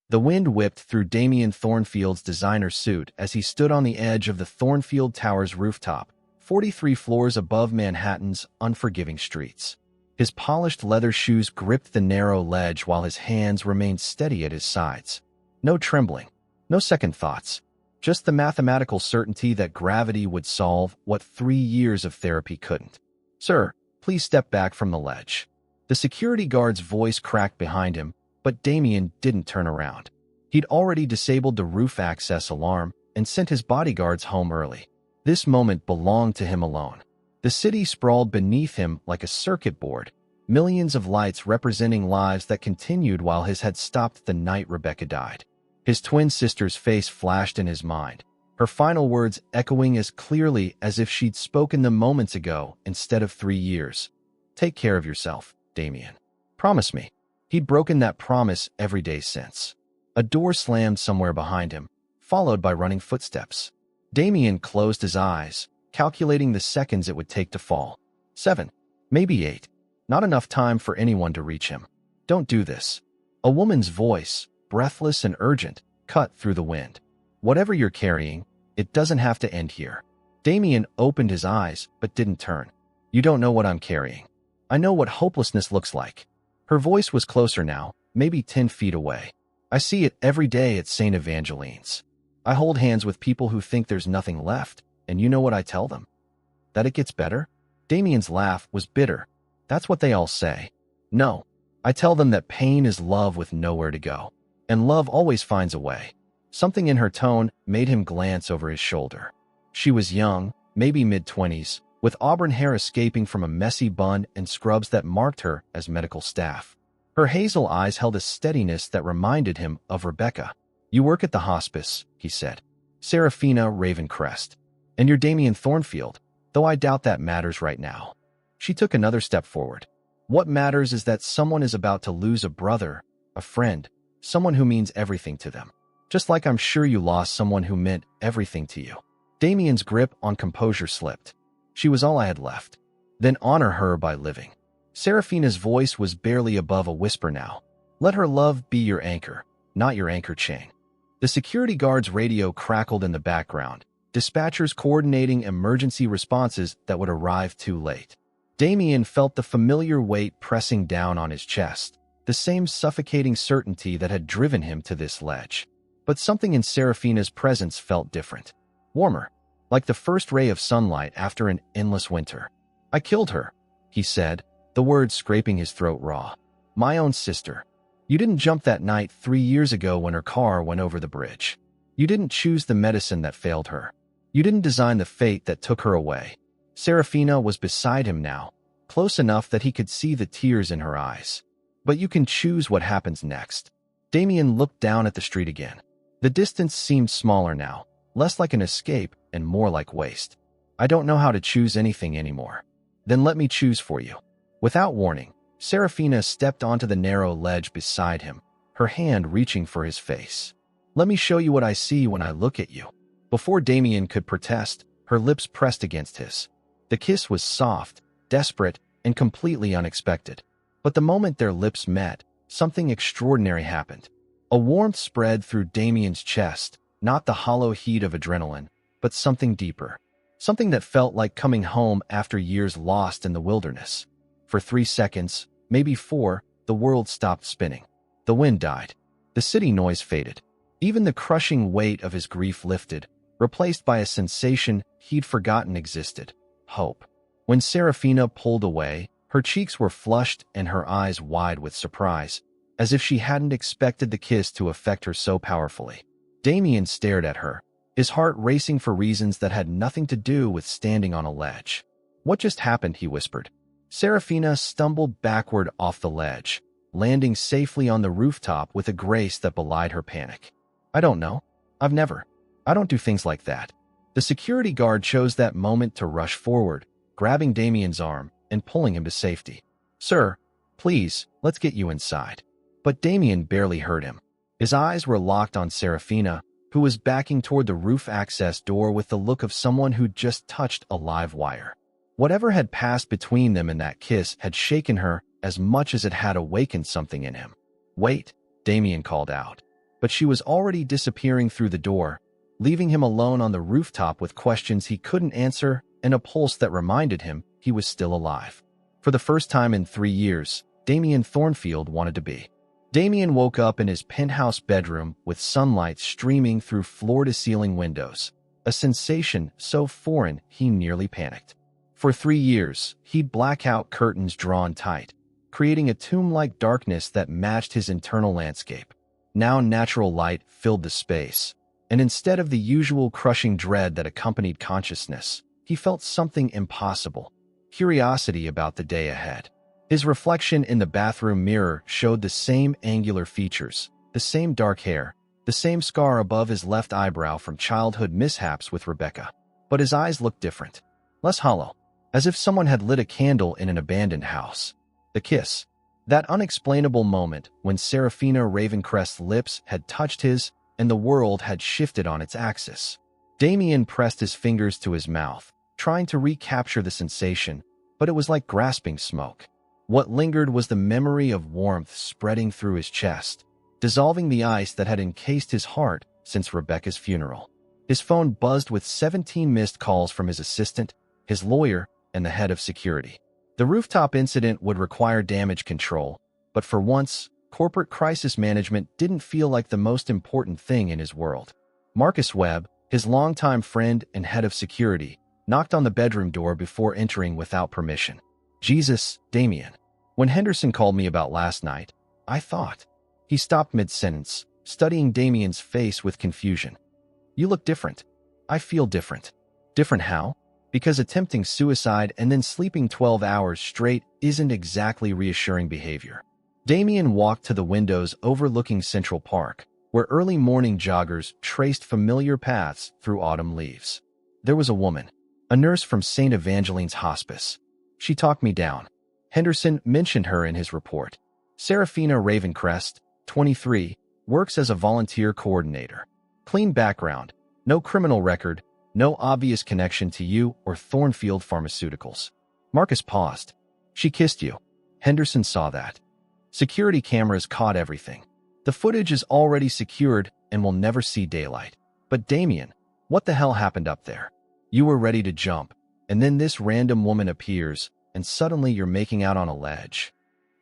The wind whipped through Damien Thornfield's designer suit as he stood on the edge of the Thornfield Tower's rooftop, 43 floors above Manhattan's unforgiving streets. His polished leather shoes gripped the narrow ledge while his hands remained steady at his sides. No trembling, no second thoughts, just the mathematical certainty that gravity would solve what 3 years of therapy couldn't. "Sir, please step back from the ledge." The security guard's voice cracked behind him, but Damien didn't turn around. He'd already disabled the roof access alarm and sent his bodyguards home early. This moment belonged to him alone. The city sprawled beneath him like a circuit board, millions of lights representing lives that continued while his had stopped the night Rebecca died. His twin sister's face flashed in his mind, her final words echoing as clearly as if she'd spoken them moments ago instead of 3 years. "Take care of yourself, Damien. Promise me." He'd broken that promise every day since. A door slammed somewhere behind him, followed by running footsteps. Damien closed his eyes, calculating the seconds it would take to fall. 7, maybe 8. Not enough time for anyone to reach him. "Don't do this." A woman's voice, breathless and urgent, cut through the wind. "Whatever you're carrying, it doesn't have to end here." Damien opened his eyes but didn't turn. "You don't know what I'm carrying. I know what hopelessness looks like." Her voice was closer now, maybe 10 feet away. "I see it every day at St. Evangeline's. I hold hands with people who think there's nothing left, and you know what I tell them? That it gets better?" Damien's laugh was bitter. "That's what they all say." "No, I tell them that pain is love with nowhere to go. And love always finds a way." Something in her tone made him glance over his shoulder. She was young, maybe mid-20s, with auburn hair escaping from a messy bun and scrubs that marked her as medical staff. Her hazel eyes held a steadiness that reminded him of Rebecca. "You work at the hospice," he said. "Serafina Ravencrest. And you're Damien Thornfield, though I doubt that matters right now." She took another step forward. "What matters is that someone is about to lose a brother, a friend, someone who means everything to them. Just like I'm sure you lost someone who meant everything to you." Damien's grip on composure slipped. "She was all I had left." "Then honor her by living." Serafina's voice was barely above a whisper now. "Let her love be your anchor, not your anchor chain." The security guard's radio crackled in the background, dispatchers coordinating emergency responses that would arrive too late. Damien felt the familiar weight pressing down on his chest, the same suffocating certainty that had driven him to this ledge. But something in Serafina's presence felt different. Warmer, like the first ray of sunlight after an endless winter. "I killed her," he said, the words scraping his throat raw. "My own sister. You didn't jump that night 3 years ago when her car went over the bridge. You didn't choose the medicine that failed her. You didn't design the fate that took her away." Serafina was beside him now, close enough that he could see the tears in her eyes. "But you can choose what happens next." Damien looked down at the street again. The distance seemed smaller now, less like an escape and more like waste. "I don't know how to choose anything anymore." "Then let me choose for you." Without warning, Serafina stepped onto the narrow ledge beside him, her hand reaching for his face. "Let me show you what I see when I look at you." Before Damien could protest, her lips pressed against his. The kiss was soft, desperate, and completely unexpected. But the moment their lips met, something extraordinary happened. A warmth spread through Damien's chest, not the hollow heat of adrenaline, but something deeper. Something that felt like coming home after years lost in the wilderness. For 3 seconds, maybe 4, the world stopped spinning. The wind died. The city noise faded. Even the crushing weight of his grief lifted, replaced by a sensation he'd forgotten existed: hope. When Serafina pulled away, her cheeks were flushed and her eyes wide with surprise, as if she hadn't expected the kiss to affect her so powerfully. Damien stared at her, his heart racing for reasons that had nothing to do with standing on a ledge. "What just happened?" he whispered. Serafina stumbled backward off the ledge, landing safely on the rooftop with a grace that belied her panic. "I don't know. I don't do things like that." The security guard chose that moment to rush forward, grabbing Damien's arm and pulling him to safety. "Sir, please, let's get you inside." But Damien barely heard him. His eyes were locked on Serafina, who was backing toward the roof access door with the look of someone who'd just touched a live wire. Whatever had passed between them in that kiss had shaken her as much as it had awakened something in him. "Wait," Damien called out. but she was already disappearing through the door, leaving him alone on the rooftop with questions he couldn't answer and a pulse that reminded him he was still alive. For the first time in 3 years, Damien Thornfield wanted to be. Damien woke up in his penthouse bedroom with sunlight streaming through floor-to-ceiling windows, a sensation so foreign he nearly panicked. For 3 years, he'd black out curtains drawn tight, creating a tomb-like darkness that matched his internal landscape. Now natural light filled the space, and instead of the usual crushing dread that accompanied consciousness, he felt something impossible: curiosity about the day ahead. His reflection in the bathroom mirror showed the same angular features, the same dark hair, the same scar above his left eyebrow from childhood mishaps with Rebecca. But his eyes looked different, less hollow, as if someone had lit a candle in an abandoned house. The kiss. That unexplainable moment when Serafina Ravencrest's lips had touched his and the world had shifted on its axis. Damien pressed his fingers to his mouth, trying to recapture the sensation, but it was like grasping smoke. What lingered was the memory of warmth spreading through his chest, dissolving the ice that had encased his heart since Rebecca's funeral. His phone buzzed with 17 missed calls from his assistant, his lawyer, and the head of security. The rooftop incident would require damage control, but for once, corporate crisis management didn't feel like the most important thing in his world. Marcus Webb, his longtime friend and head of security, knocked on the bedroom door before entering without permission. "Jesus, Damien. When Henderson called me about last night, I thought." He stopped mid-sentence, studying Damien's face with confusion. "You look different." "I feel different." "Different how?" "Because attempting suicide and then sleeping 12 hours straight isn't exactly reassuring behavior." Damien walked to the windows overlooking Central Park, where early morning joggers traced familiar paths through autumn leaves. There was a woman, a nurse from St. Evangeline's Hospice. "She talked me down." Henderson mentioned her in his report. "Serafina Ravencrest, 23, works as a volunteer coordinator. Clean background, no criminal record, no obvious connection to you or Thornfield Pharmaceuticals." Marcus paused. "She kissed you." Henderson saw that. "Security cameras caught everything. The footage is already secured and will never see daylight." "But Damien, what the hell happened up there? You were ready to jump, and then this random woman appears, and suddenly you're making out on a ledge."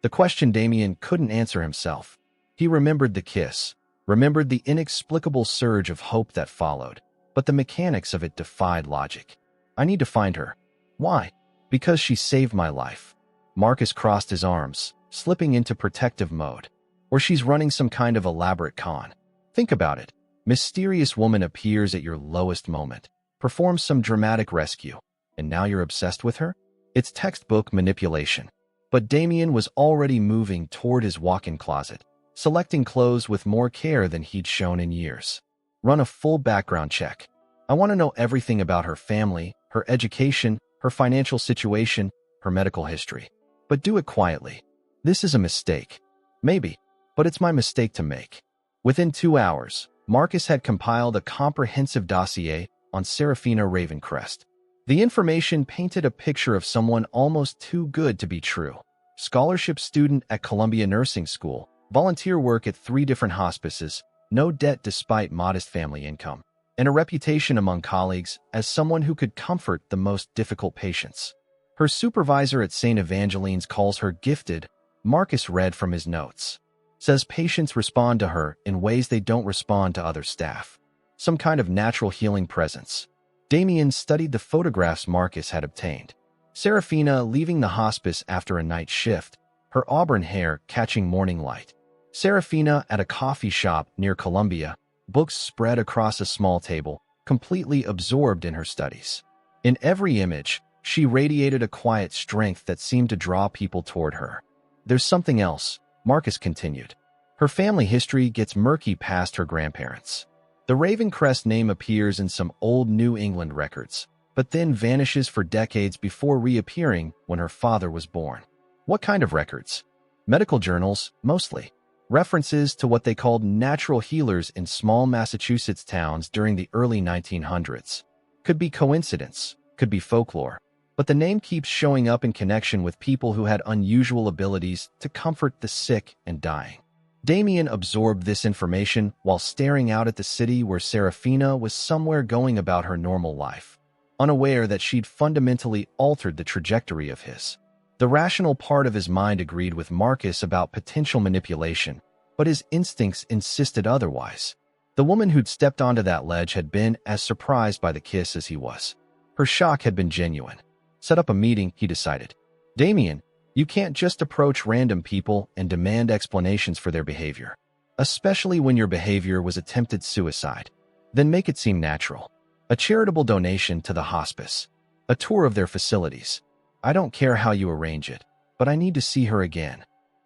The question Damien couldn't answer himself. He remembered the kiss, remembered the inexplicable surge of hope that followed, but the mechanics of it defied logic. "I need to find her." "Why?" "Because she saved my life." Marcus crossed his arms, slipping into protective mode. "Or she's running some kind of elaborate con. Think about it. Mysterious woman appears at your lowest moment, performs some dramatic rescue, and now you're obsessed with her? It's textbook manipulation." But Damien was already moving toward his walk-in closet, selecting clothes with more care than he'd shown in years. "Run a full background check. I want to know everything about her family, her education, her financial situation, her medical history. But do it quietly. This is a mistake. Maybe, but it's my mistake to make." Within 2 hours, Marcus had compiled a comprehensive dossier on Serafina Ravencrest. The information painted a picture of someone almost too good to be true. Scholarship student at Columbia Nursing School, volunteer work at 3 different hospices, no debt despite modest family income, and a reputation among colleagues as someone who could comfort the most difficult patients. Her supervisor at St. Evangeline's calls her gifted, Marcus read from his notes. Says patients respond to her in ways they don't respond to other staff. Some kind of natural healing presence. Damien studied the photographs Marcus had obtained. Serafina leaving the hospice after a night shift, her auburn hair catching morning light. Serafina at a coffee shop near Columbia, books spread across a small table, completely absorbed in her studies. In every image, she radiated a quiet strength that seemed to draw people toward her. "There's something else," Marcus continued. "Her family history gets murky past her grandparents. The Ravencrest name appears in some old New England records, but then vanishes for decades before reappearing when her father was born." "What kind of records?" "Medical journals, mostly. References to what they called natural healers in small Massachusetts towns during the early 1900s. Could be coincidence, could be folklore, but the name keeps showing up in connection with people who had unusual abilities to comfort the sick and dying." Damien absorbed this information while staring out at the city where Serafina was somewhere going about her normal life, unaware that she'd fundamentally altered the trajectory of his. The rational part of his mind agreed with Marcus about potential manipulation, but his instincts insisted otherwise. The woman who'd stepped onto that ledge had been as surprised by the kiss as he was. Her shock had been genuine. Set up a meeting, he decided. Damien, you can't just approach random people and demand explanations for their behavior, especially when your behavior was attempted suicide. Then make it seem natural. A charitable donation to the hospice. A tour of their facilities. I don't care how you arrange it, but I need to see her again.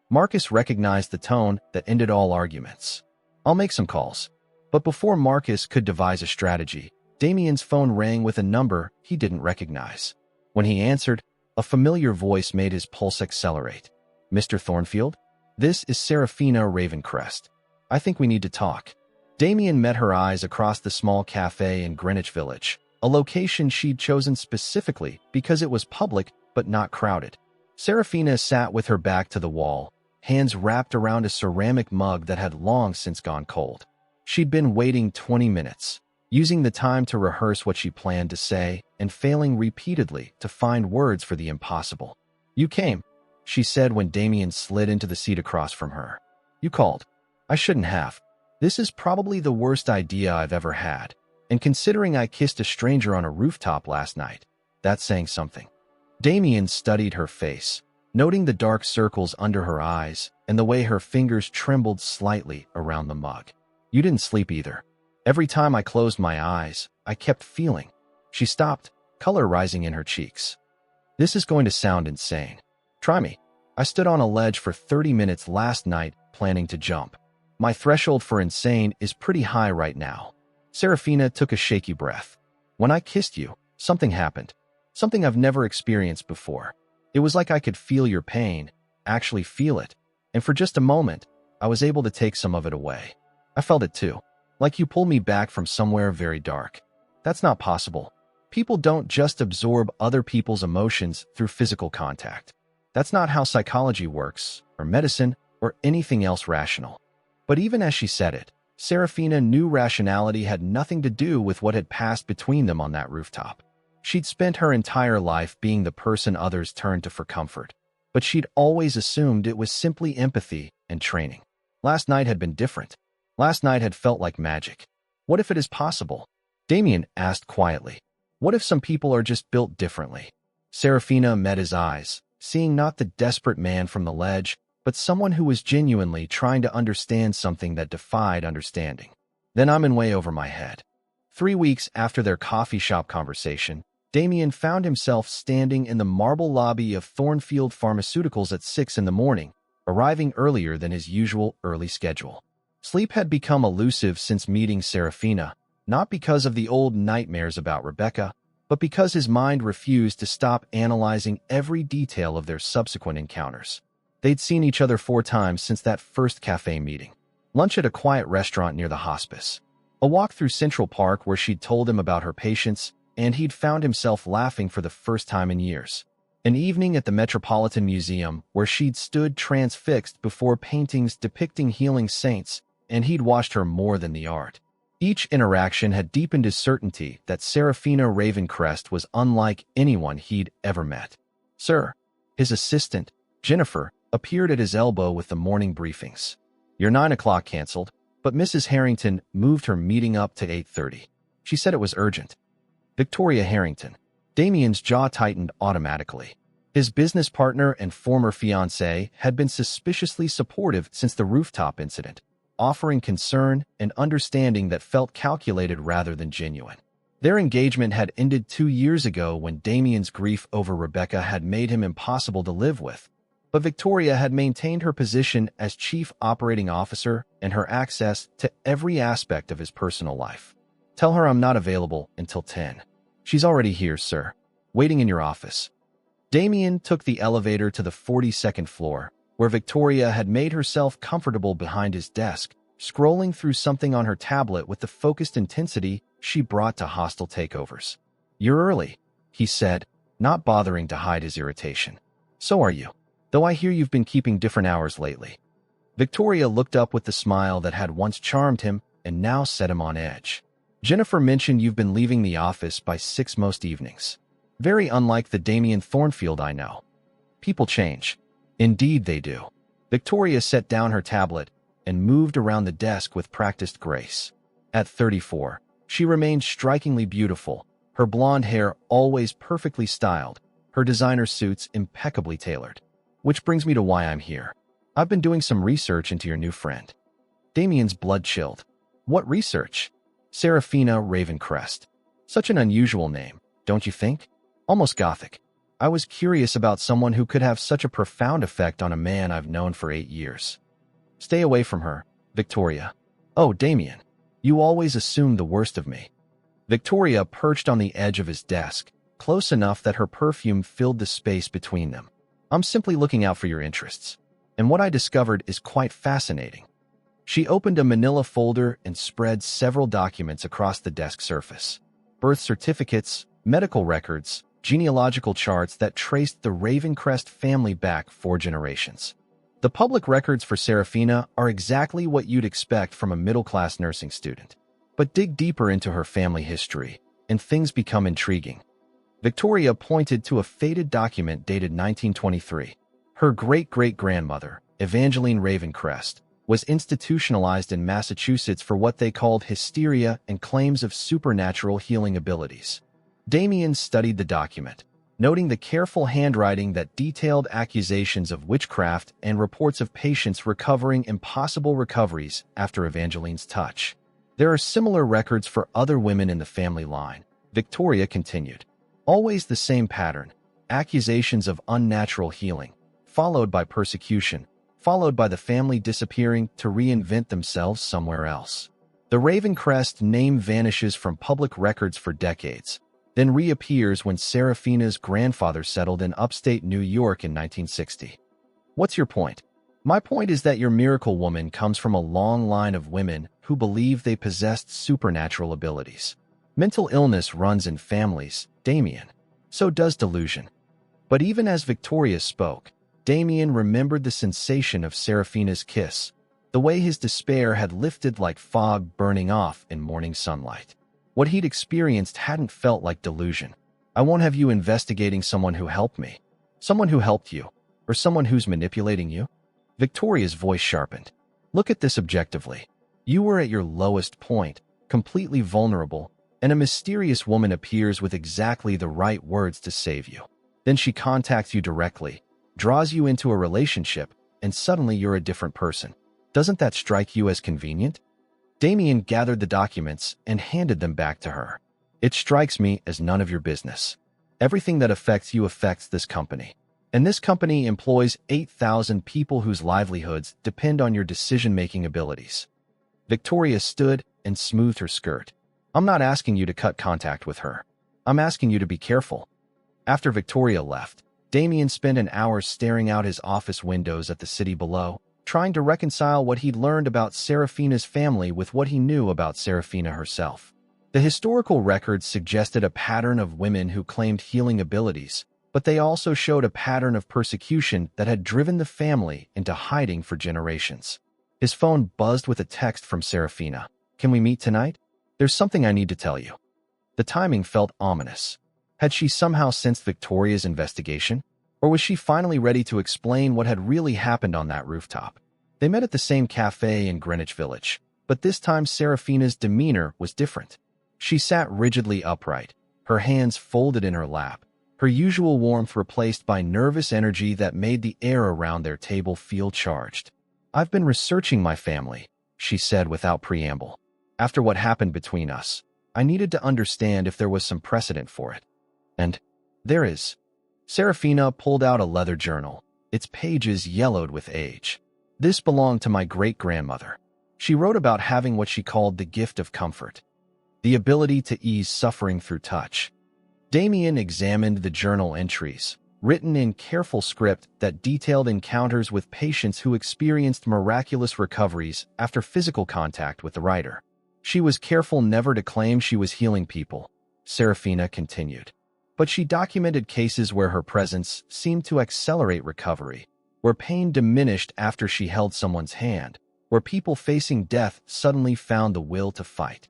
Marcus recognized the tone that ended all arguments. I'll make some calls. But before Marcus could devise a strategy, Damien's phone rang with a number he didn't recognize. When he answered, a familiar voice made his pulse accelerate. Mr. Thornfield? This is Serafina Ravencrest. I think we need to talk. Damien met her eyes across the small cafe in Greenwich Village, a location she'd chosen specifically because it was public but not crowded. Serafina sat with her back to the wall, hands wrapped around a ceramic mug that had long since gone cold. She'd been waiting 20 minutes, using the time to rehearse what she planned to say and failing repeatedly to find words for the impossible. You came, she said when Damien slid into the seat across from her. You called. I shouldn't have. This is probably the worst idea I've ever had, and considering I kissed a stranger on a rooftop last night, that's saying something. Damien studied her face, noting the dark circles under her eyes and the way her fingers trembled slightly around the mug. You didn't sleep either. Every time I closed my eyes, I kept feeling. She stopped, color rising in her cheeks. This is going to sound insane. Try me. I stood on a ledge for 30 minutes last night planning to jump. My threshold for insane is pretty high right now. Serafina took a shaky breath. When I kissed you, something happened. Something I've never experienced before. It was like I could feel your pain, actually feel it, and for just a moment, I was able to take some of it away. I felt it too. Like you pulled me back from somewhere very dark. That's not possible. People don't just absorb other people's emotions through physical contact. That's not how psychology works, or medicine, or anything else rational. But even as she said it, Serafina knew rationality had nothing to do with what had passed between them on that rooftop. She'd spent her entire life being the person others turned to for comfort, but she'd always assumed it was simply empathy and training. Last night had been different. Last night had felt like magic. What if it is possible? Damien asked quietly. What if some people are just built differently? Serafina met his eyes, seeing not the desperate man from the ledge, but someone who was genuinely trying to understand something that defied understanding. Then I'm in way over my head. 3 weeks after their coffee shop conversation, Damien found himself standing in the marble lobby of Thornfield Pharmaceuticals at 6 in the morning, arriving earlier than his usual early schedule. Sleep had become elusive since meeting Serafina, not because of the old nightmares about Rebecca, but because his mind refused to stop analyzing every detail of their subsequent encounters. They'd seen each other 4 times since that first cafe meeting. Lunch at a quiet restaurant near the hospice. A walk through Central Park where she'd told him about her patients, and he'd found himself laughing for the first time in years. An evening at the Metropolitan Museum where she'd stood transfixed before paintings depicting healing saints, and he'd watched her more than the art. Each interaction had deepened his certainty that Serafina Ravencrest was unlike anyone he'd ever met. Sir, his assistant, Jennifer, appeared at his elbow with the morning briefings. Your 9 o'clock canceled, but Mrs. Harrington moved her meeting up to 8:30. She said it was urgent. Victoria Harrington. Damien's jaw tightened automatically. His business partner and former fiancée had been suspiciously supportive since the rooftop incident, offering concern and understanding that felt calculated rather than genuine. Their engagement had ended 2 years ago when Damien's grief over Rebecca had made him impossible to live with, but Victoria had maintained her position as chief operating officer and her access to every aspect of his personal life. Tell her I'm not available until 10. She's already here, sir, waiting in your office. Damien took the elevator to the 42nd floor, where Victoria had made herself comfortable behind his desk, scrolling through something on her tablet with the focused intensity she brought to hostile takeovers. You're early, he said, not bothering to hide his irritation. So are you, though I hear you've been keeping different hours lately. Victoria looked up with the smile that had once charmed him and now set him on edge. Jennifer mentioned you've been leaving the office by 6 most evenings. Very unlike the Damien Thornfield I know. People change. Indeed they do. Victoria set down her tablet and moved around the desk with practiced grace. At 34, she remained strikingly beautiful, her blonde hair always perfectly styled, her designer suits impeccably tailored. Which brings me to why I'm here. I've been doing some research into your new friend. Damien's blood chilled. What research? Serafina Ravencrest. Such an unusual name, don't you think? Almost gothic. I was curious about someone who could have such a profound effect on a man I've known for 8 years. Stay away from her, Victoria. Oh, Damien. You always assume the worst of me. Victoria perched on the edge of his desk, close enough that her perfume filled the space between them. I'm simply looking out for your interests. And what I discovered is quite fascinating. She opened a manila folder and spread several documents across the desk surface. Birth certificates, medical records, genealogical charts that traced the Ravencrest family back 4 generations. The public records for Serafina are exactly what you'd expect from a middle-class nursing student. But dig deeper into her family history, and things become intriguing. Victoria pointed to a faded document dated 1923. Her great-great-grandmother, Evangeline Ravencrest, was institutionalized in Massachusetts for what they called hysteria and claims of supernatural healing abilities. Damien studied the document, noting the careful handwriting that detailed accusations of witchcraft and reports of patients recovering impossible recoveries after Evangeline's touch. There are similar records for other women in the family line, Victoria continued. Always the same pattern, accusations of unnatural healing, followed by persecution, followed by the family disappearing to reinvent themselves somewhere else. The Ravencrest name vanishes from public records for decades, then reappears when Serafina's grandfather settled in upstate New York in 1960. What's your point? My point is that your miracle woman comes from a long line of women who believe they possessed supernatural abilities. Mental illness runs in families, Damien. So does delusion. But even as Victoria spoke, Damien remembered the sensation of Serafina's kiss, the way his despair had lifted like fog burning off in morning sunlight. What he'd experienced hadn't felt like delusion. I won't have you investigating someone who helped me. Someone who helped you. Or someone who's manipulating you? Victoria's voice sharpened. Look at this objectively. You were at your lowest point, completely vulnerable, and a mysterious woman appears with exactly the right words to save you. Then she contacts you directly, draws you into a relationship, and suddenly you're a different person. Doesn't that strike you as convenient? Damien gathered the documents and handed them back to her. It strikes me as none of your business. Everything that affects you affects this company. And this company employs 8,000 people whose livelihoods depend on your decision-making abilities. Victoria stood and smoothed her skirt. I'm not asking you to cut contact with her. I'm asking you to be careful. After Victoria left, Damien spent an hour staring out his office windows at the city below, trying to reconcile what he'd learned about Serafina's family with what he knew about Serafina herself. The historical records suggested a pattern of women who claimed healing abilities, but they also showed a pattern of persecution that had driven the family into hiding for generations. His phone buzzed with a text from Serafina. Can we meet tonight? There's something I need to tell you. The timing felt ominous. Had she somehow sensed Victoria's investigation? Or was she finally ready to explain what had really happened on that rooftop? They met at the same cafe in Greenwich Village, but this time Serafina's demeanor was different. She sat rigidly upright, her hands folded in her lap, her usual warmth replaced by nervous energy that made the air around their table feel charged. I've been researching my family, she said without preamble. After what happened between us, I needed to understand if there was some precedent for it. And there is. Serafina pulled out a leather journal, its pages yellowed with age. This belonged to my great-grandmother. She wrote about having what she called the gift of comfort, the ability to ease suffering through touch. Damien examined the journal entries, written in careful script that detailed encounters with patients who experienced miraculous recoveries after physical contact with the writer. She was careful never to claim she was healing people, Serafina continued. But she documented cases where her presence seemed to accelerate recovery, where pain diminished after she held someone's hand, where people facing death suddenly found the will to fight.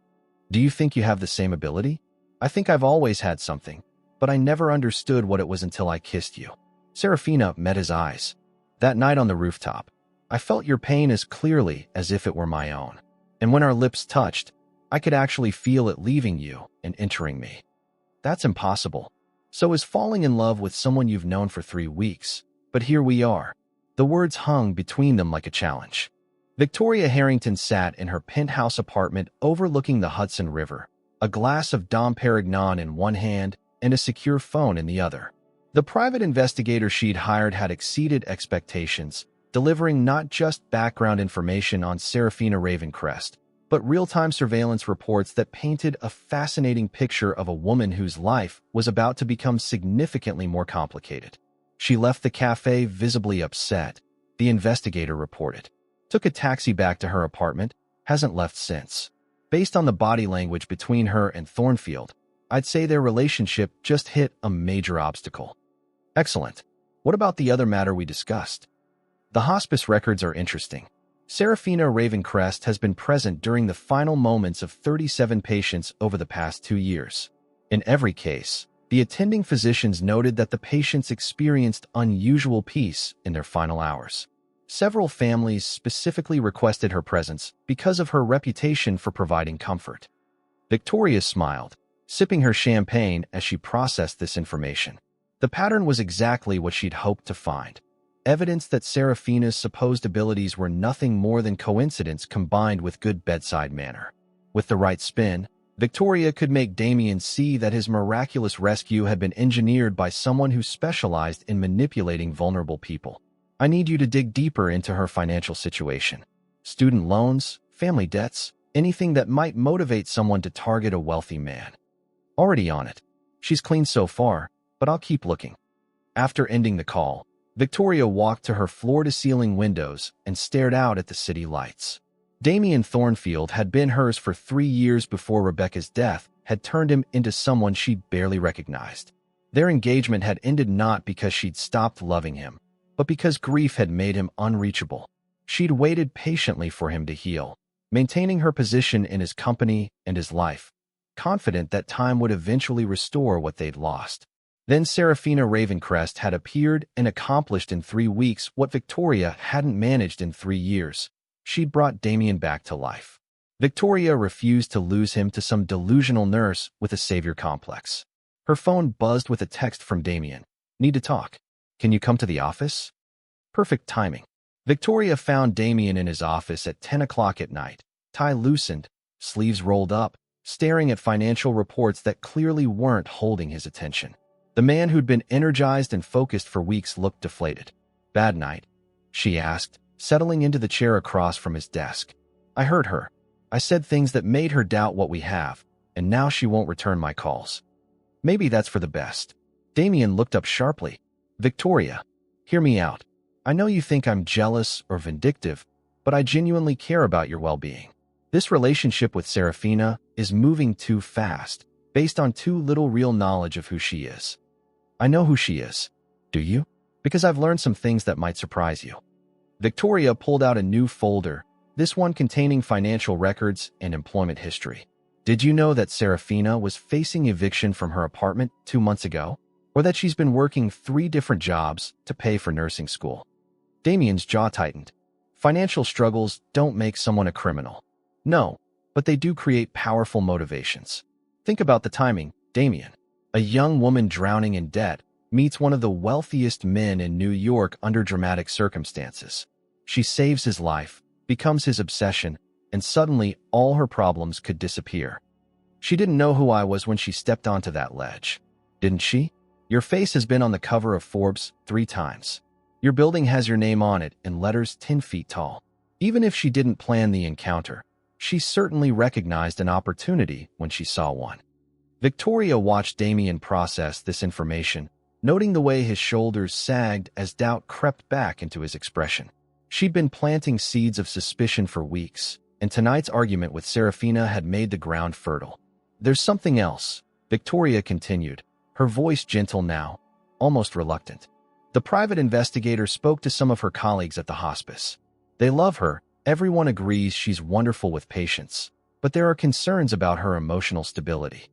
Do you think you have the same ability? I think I've always had something, but I never understood what it was until I kissed you. Serafina met his eyes. That night on the rooftop, I felt your pain as clearly as if it were my own. And when our lips touched, I could actually feel it leaving you and entering me. That's impossible. So is falling in love with someone you've known for 3 weeks. But here we are. The words hung between them like a challenge. Victoria Harrington sat in her penthouse apartment overlooking the Hudson River, a glass of Dom Perignon in one hand and a secure phone in the other. The private investigator she'd hired had exceeded expectations, delivering not just background information on Serafina Ravencrest, but real-time surveillance reports that painted a fascinating picture of a woman whose life was about to become significantly more complicated. She left the cafe visibly upset, the investigator reported. Took a taxi back to her apartment, hasn't left since. Based on the body language between her and Thornfield, I'd say their relationship just hit a major obstacle. Excellent. What about the other matter we discussed? The hospice records are interesting. Serafina Ravencrest has been present during the final moments of 37 patients over the past 2 years. In every case, the attending physicians noted that the patients experienced unusual peace in their final hours. Several families specifically requested her presence because of her reputation for providing comfort. Victoria smiled, sipping her champagne as she processed this information. The pattern was exactly what she'd hoped to find. Evidence that Serafina's supposed abilities were nothing more than coincidence combined with good bedside manner. With the right spin, Victoria could make Damien see that his miraculous rescue had been engineered by someone who specialized in manipulating vulnerable people. I need you to dig deeper into her financial situation. Student loans, family debts, anything that might motivate someone to target a wealthy man. Already on it. She's clean so far, but I'll keep looking. After ending the call, Victoria walked to her floor-to-ceiling windows and stared out at the city lights. Damien Thornfield had been hers for 3 years before Rebecca's death had turned him into someone she'd barely recognized. Their engagement had ended not because she'd stopped loving him, but because grief had made him unreachable. She'd waited patiently for him to heal, maintaining her position in his company and his life, confident that time would eventually restore what they'd lost. Then Serafina Ravencrest had appeared and accomplished in 3 weeks what Victoria hadn't managed in 3 years. She'd brought Damien back to life. Victoria refused to lose him to some delusional nurse with a savior complex. Her phone buzzed with a text from Damien. Need to talk. Can you come to the office? Perfect timing. Victoria found Damien in his office at 10 o'clock at night, tie loosened, sleeves rolled up, staring at financial reports that clearly weren't holding his attention. The man who'd been energized and focused for weeks looked deflated. Bad night? She asked, settling into the chair across from his desk. I hurt her. I said things that made her doubt what we have, and now she won't return my calls. Maybe that's for the best. Damien looked up sharply. Victoria, hear me out. I know you think I'm jealous or vindictive, but I genuinely care about your well-being. This relationship with Serafina is moving too fast, based on too little real knowledge of who she is. I know who she is. Do you? Because I've learned some things that might surprise you. Victoria pulled out a new folder, this one containing financial records and employment history. Did you know that Serafina was facing eviction from her apartment 2 months ago? Or that she's been working 3 different jobs to pay for nursing school? Damien's jaw tightened. Financial struggles don't make someone a criminal. No, but they do create powerful motivations. Think about the timing, Damien. A young woman drowning in debt meets one of the wealthiest men in New York under dramatic circumstances. She saves his life, becomes his obsession, and suddenly all her problems could disappear. She didn't know who I was when she stepped onto that ledge. Didn't she? Your face has been on the cover of Forbes 3 times. Your building has your name on it in letters 10 feet tall. Even if she didn't plan the encounter, she certainly recognized an opportunity when she saw one. Victoria watched Damien process this information, noting the way his shoulders sagged as doubt crept back into his expression. She'd been planting seeds of suspicion for weeks, and tonight's argument with Serafina had made the ground fertile. There's something else, Victoria continued, her voice gentle now, almost reluctant. The private investigator spoke to some of her colleagues at the hospice. They love her, everyone agrees she's wonderful with patients, but there are concerns about her emotional stability.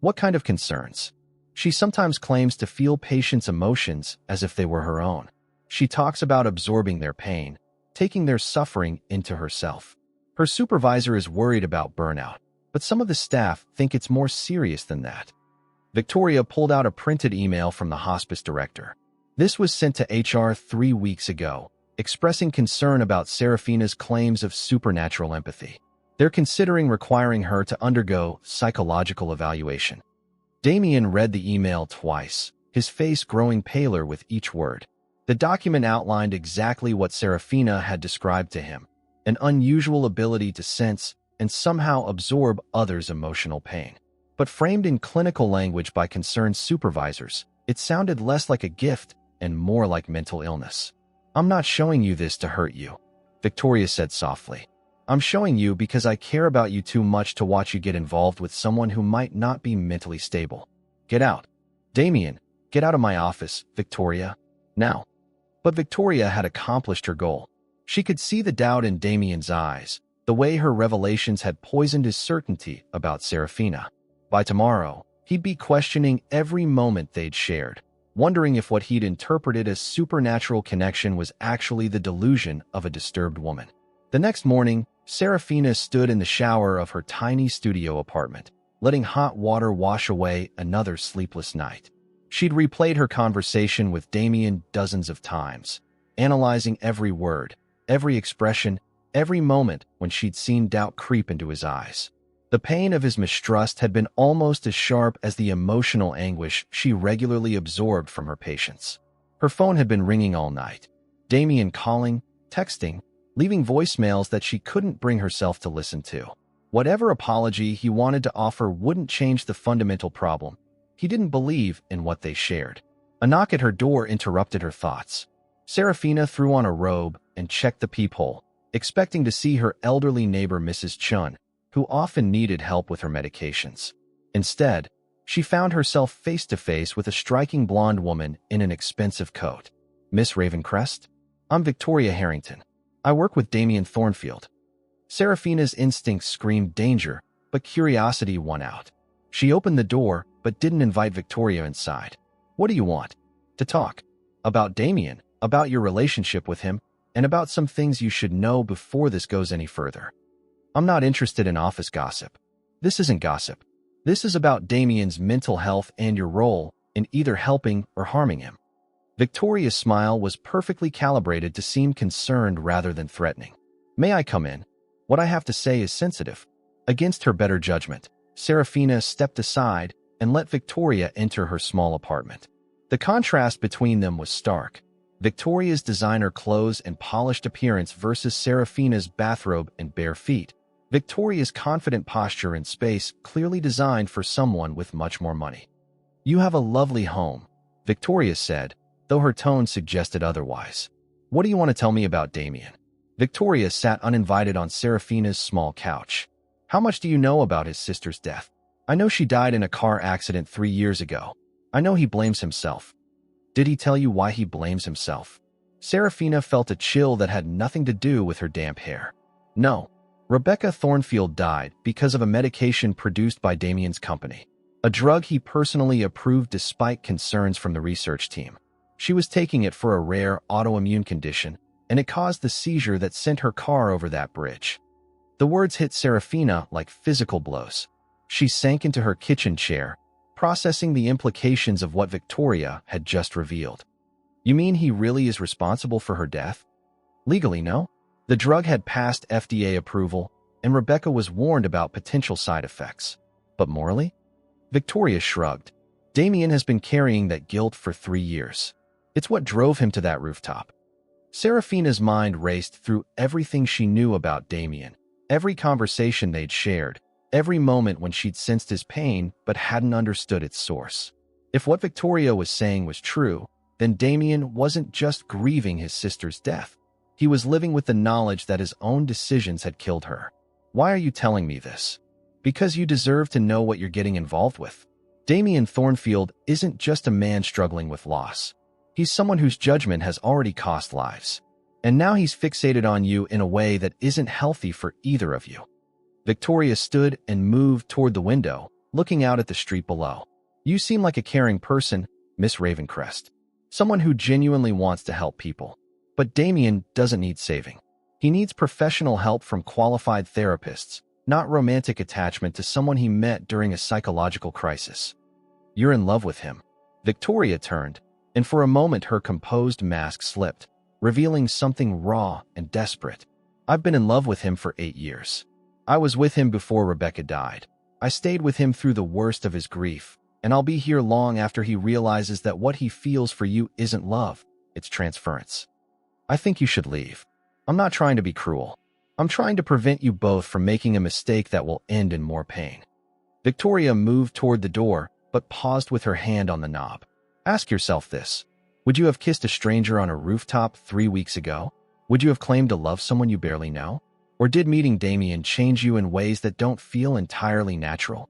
What kind of concerns? She sometimes claims to feel patients' emotions as if they were her own. She talks about absorbing their pain, taking their suffering into herself. Her supervisor is worried about burnout, but some of the staff think it's more serious than that. Victoria pulled out a printed email from the hospice director. This was sent to HR 3 weeks ago, expressing concern about Serafina's claims of supernatural empathy. They're considering requiring her to undergo psychological evaluation. Damien read the email twice, his face growing paler with each word. The document outlined exactly what Serafina had described to him, an unusual ability to sense and somehow absorb others' emotional pain. But framed in clinical language by concerned supervisors, it sounded less like a gift and more like mental illness. "I'm not showing you this to hurt you," Victoria said softly. "I'm showing you because I care about you too much to watch you get involved with someone who might not be mentally stable. Get out. Damien, get out of my office, Victoria. Now." But Victoria had accomplished her goal. She could see the doubt in Damien's eyes, the way her revelations had poisoned his certainty about Serafina. By tomorrow, he'd be questioning every moment they'd shared, wondering if what he'd interpreted as supernatural connection was actually the delusion of a disturbed woman. The next morning, Serafina stood in the shower of her tiny studio apartment, letting hot water wash away another sleepless night. She'd replayed her conversation with Damien dozens of times, analyzing every word, every expression, every moment when she'd seen doubt creep into his eyes. The pain of his mistrust had been almost as sharp as the emotional anguish she regularly absorbed from her patients. Her phone had been ringing all night, Damien calling, texting, leaving voicemails that she couldn't bring herself to listen to. Whatever apology he wanted to offer wouldn't change the fundamental problem. He didn't believe in what they shared. A knock at her door interrupted her thoughts. Serafina threw on a robe and checked the peephole, expecting to see her elderly neighbor Mrs. Chun, who often needed help with her medications. Instead, she found herself face-to-face with a striking blonde woman in an expensive coat. "Miss Ravencrest? I'm Victoria Harrington. I work with Damien Thornfield." Serafina's instincts screamed danger, but curiosity won out. She opened the door, but didn't invite Victoria inside. "What do you want?" "To talk. About Damien, about your relationship with him, and about some things you should know before this goes any further." "I'm not interested in office gossip." "This isn't gossip. This is about Damien's mental health and your role in either helping or harming him." Victoria's smile was perfectly calibrated to seem concerned rather than threatening. "May I come in? What I have to say is sensitive." Against her better judgment, Serafina stepped aside and let Victoria enter her small apartment. The contrast between them was stark. Victoria's designer clothes and polished appearance versus Serafina's bathrobe and bare feet. Victoria's confident posture and space clearly designed for someone with much more money. "You have a lovely home," Victoria said, though her tone suggested otherwise. "What do you want to tell me about Damien?" Victoria sat uninvited on Serafina's small couch. "How much do you know about his sister's death?" "I know she died in a car accident 3 years ago. I know he blames himself." "Did he tell you why he blames himself?" Serafina felt a chill that had nothing to do with her damp hair. "No. Rebecca Thornfield died because of a medication produced by Damien's company, a drug he personally approved despite concerns from the research team. She was taking it for a rare autoimmune condition, and it caused the seizure that sent her car over that bridge." The words hit Serafina like physical blows. She sank into her kitchen chair, processing the implications of what Victoria had just revealed. "You mean he really is responsible for her death?" "Legally, no. The drug had passed FDA approval, and Rebecca was warned about potential side effects. But morally?" Victoria shrugged. "Damien has been carrying that guilt for 3 years. It's what drove him to that rooftop." Serafina's mind raced through everything she knew about Damien, every conversation they'd shared, every moment when she'd sensed his pain but hadn't understood its source. If what Victoria was saying was true, then Damien wasn't just grieving his sister's death. He was living with the knowledge that his own decisions had killed her. "Why are you telling me this?" "Because you deserve to know what you're getting involved with. Damien Thornfield isn't just a man struggling with loss. He's someone whose judgment has already cost lives. And now he's fixated on you in a way that isn't healthy for either of you. Victoria stood and moved toward the window, looking out at the street below. You seem like a caring person, Miss Ravencrest. Someone who genuinely wants to help people. But Damien doesn't need saving. He needs professional help from qualified therapists, not romantic attachment to someone he met during a psychological crisis. You're in love with him. Victoria turned, and for a moment her composed mask slipped, revealing something raw and desperate. I've been in love with him for 8 years. I was with him before Rebecca died. I stayed with him through the worst of his grief, and I'll be here long after he realizes that what he feels for you isn't love, it's transference. I think you should leave. I'm not trying to be cruel. I'm trying to prevent you both from making a mistake that will end in more pain. Victoria moved toward the door, but paused with her hand on the knob. Ask yourself this. Would you have kissed a stranger on a rooftop 3 weeks ago? Would you have claimed to love someone you barely know? Or did meeting Damien change you in ways that don't feel entirely natural?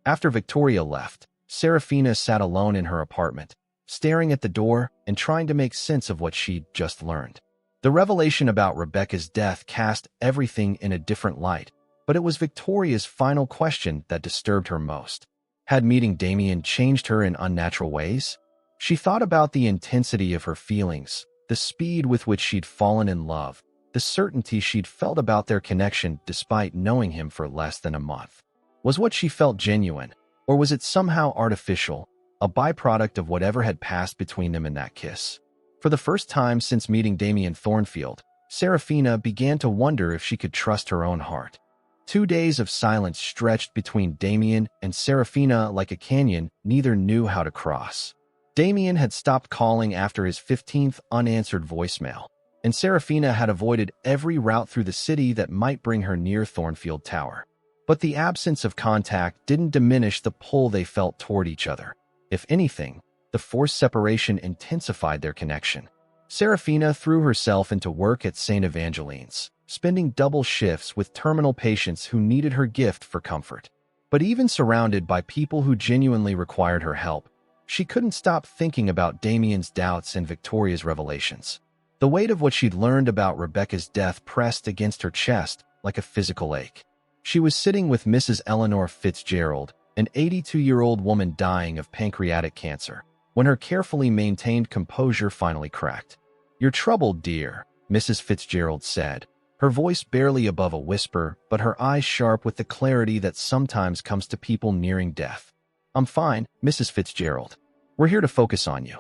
After Victoria left, Serafina sat alone in her apartment, staring at the door and trying to make sense of what she'd just learned. The revelation about Rebecca's death cast everything in a different light, but it was Victoria's final question that disturbed her most. Had meeting Damien changed her in unnatural ways? She thought about the intensity of her feelings, the speed with which she'd fallen in love, the certainty she'd felt about their connection despite knowing him for less than a month. Was what she felt genuine, or was it somehow artificial, a byproduct of whatever had passed between them in that kiss? For the first time since meeting Damien Thornfield, Serafina began to wonder if she could trust her own heart. 2 days of silence stretched between Damien and Serafina like a canyon neither knew how to cross. Damien had stopped calling after his 15th unanswered voicemail, and Serafina had avoided every route through the city that might bring her near Thornfield Tower. But the absence of contact didn't diminish the pull they felt toward each other. If anything, the forced separation intensified their connection. Serafina threw herself into work at St. Evangeline's, spending double shifts with terminal patients who needed her gift for comfort. But even surrounded by people who genuinely required her help, she couldn't stop thinking about Damien's doubts and Victoria's revelations. The weight of what she'd learned about Rebecca's death pressed against her chest like a physical ache. She was sitting with Mrs. Eleanor Fitzgerald, an 82-year-old woman dying of pancreatic cancer, when her carefully maintained composure finally cracked. "You're troubled, dear," Mrs. Fitzgerald said, her voice barely above a whisper, but her eyes sharp with the clarity that sometimes comes to people nearing death. "I'm fine, Mrs. Fitzgerald. We're here to focus on you."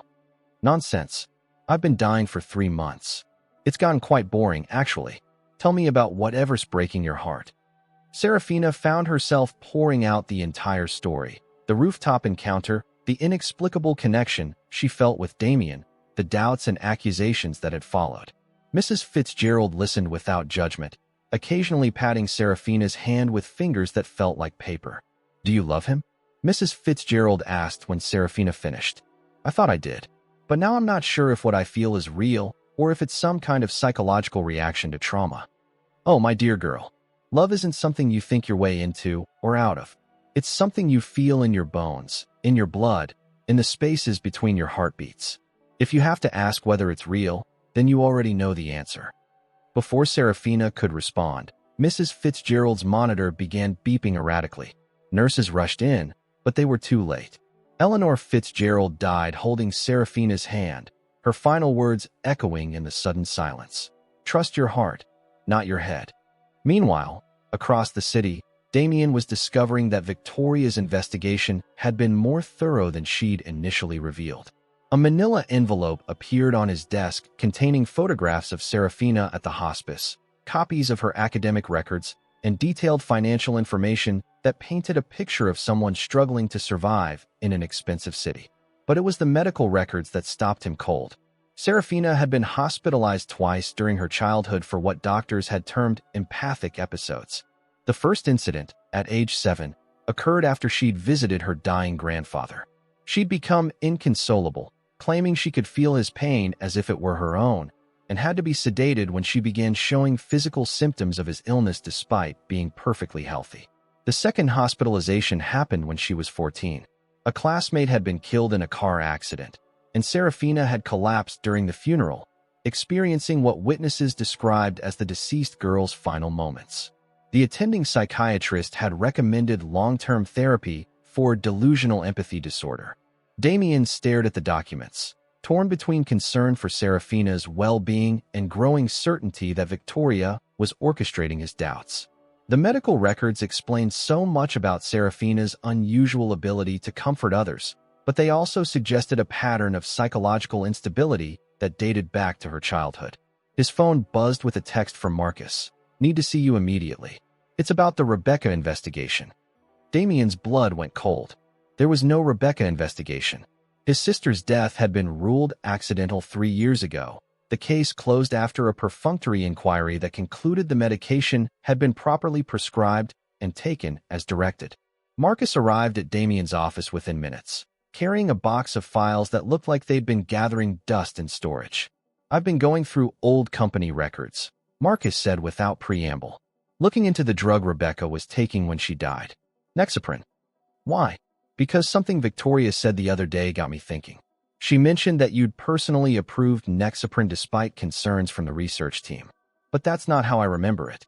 "Nonsense. I've been dying for 3 months. It's gotten quite boring, actually. Tell me about whatever's breaking your heart." Serafina found herself pouring out the entire story. The rooftop encounter, the inexplicable connection she felt with Damien, the doubts and accusations that had followed. Mrs. Fitzgerald listened without judgment, occasionally patting Serafina's hand with fingers that felt like paper. "Do you love him?" Mrs. Fitzgerald asked when Serafina finished. "I thought I did. But now I'm not sure if what I feel is real or if it's some kind of psychological reaction to trauma." "Oh, my dear girl. Love isn't something you think your way into or out of. It's something you feel in your bones, in your blood, in the spaces between your heartbeats. If you have to ask whether it's real, then you already know the answer." Before Serafina could respond, Mrs. Fitzgerald's monitor began beeping erratically. Nurses rushed in, but they were too late. Eleanor Fitzgerald died holding Serafina's hand, her final words echoing in the sudden silence. "Trust your heart, not your head." Meanwhile, across the city, Damien was discovering that Victoria's investigation had been more thorough than she'd initially revealed. A manila envelope appeared on his desk containing photographs of Serafina at the hospice, copies of her academic records, and detailed financial information that painted a picture of someone struggling to survive in an expensive city. But it was the medical records that stopped him cold. Serafina had been hospitalized twice during her childhood for what doctors had termed empathic episodes. The first incident, at age 7, occurred after she'd visited her dying grandfather. She'd become inconsolable, claiming she could feel his pain as if it were her own, and had to be sedated when she began showing physical symptoms of his illness despite being perfectly healthy. The second hospitalization happened when she was 14. A classmate had been killed in a car accident, and Serafina had collapsed during the funeral, experiencing what witnesses described as the deceased girl's final moments. The attending psychiatrist had recommended long-term therapy for delusional empathy disorder. Damien stared at the documents, torn between concern for Serafina's well-being and growing certainty that Victoria was orchestrating his doubts. The medical records explained so much about Serafina's unusual ability to comfort others, but they also suggested a pattern of psychological instability that dated back to her childhood. His phone buzzed with a text from Marcus. "Need to see you immediately. It's about the Rebecca investigation." Damien's blood went cold. There was no Rebecca investigation. His sister's death had been ruled accidental 3 years ago. The case closed after a perfunctory inquiry that concluded the medication had been properly prescribed and taken as directed. Marcus arrived at Damien's office within minutes, carrying a box of files that looked like they'd been gathering dust in storage. "I've been going through old company records," Marcus said without preamble, looking into the drug Rebecca was taking when she died. "Nexaprin." "Why?" "Because something Victoria said the other day got me thinking. She mentioned that you'd personally approved Nexaprin despite concerns from the research team. But that's not how I remember it."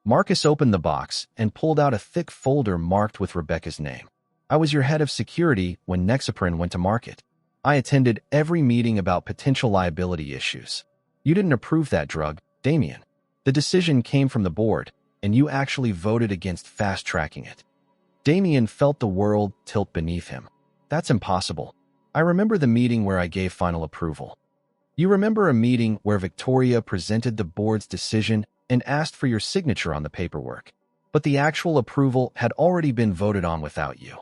Marcus opened the box and pulled out a thick folder marked with Rebecca's name. "I was your head of security when Nexaprin went to market. I attended every meeting about potential liability issues. You didn't approve that drug, Damien. The decision came from the board, and you actually voted against fast-tracking it." Damien felt the world tilt beneath him. "That's impossible. I remember the meeting where I gave final approval." "You remember a meeting where Victoria presented the board's decision and asked for your signature on the paperwork. But the actual approval had already been voted on without you."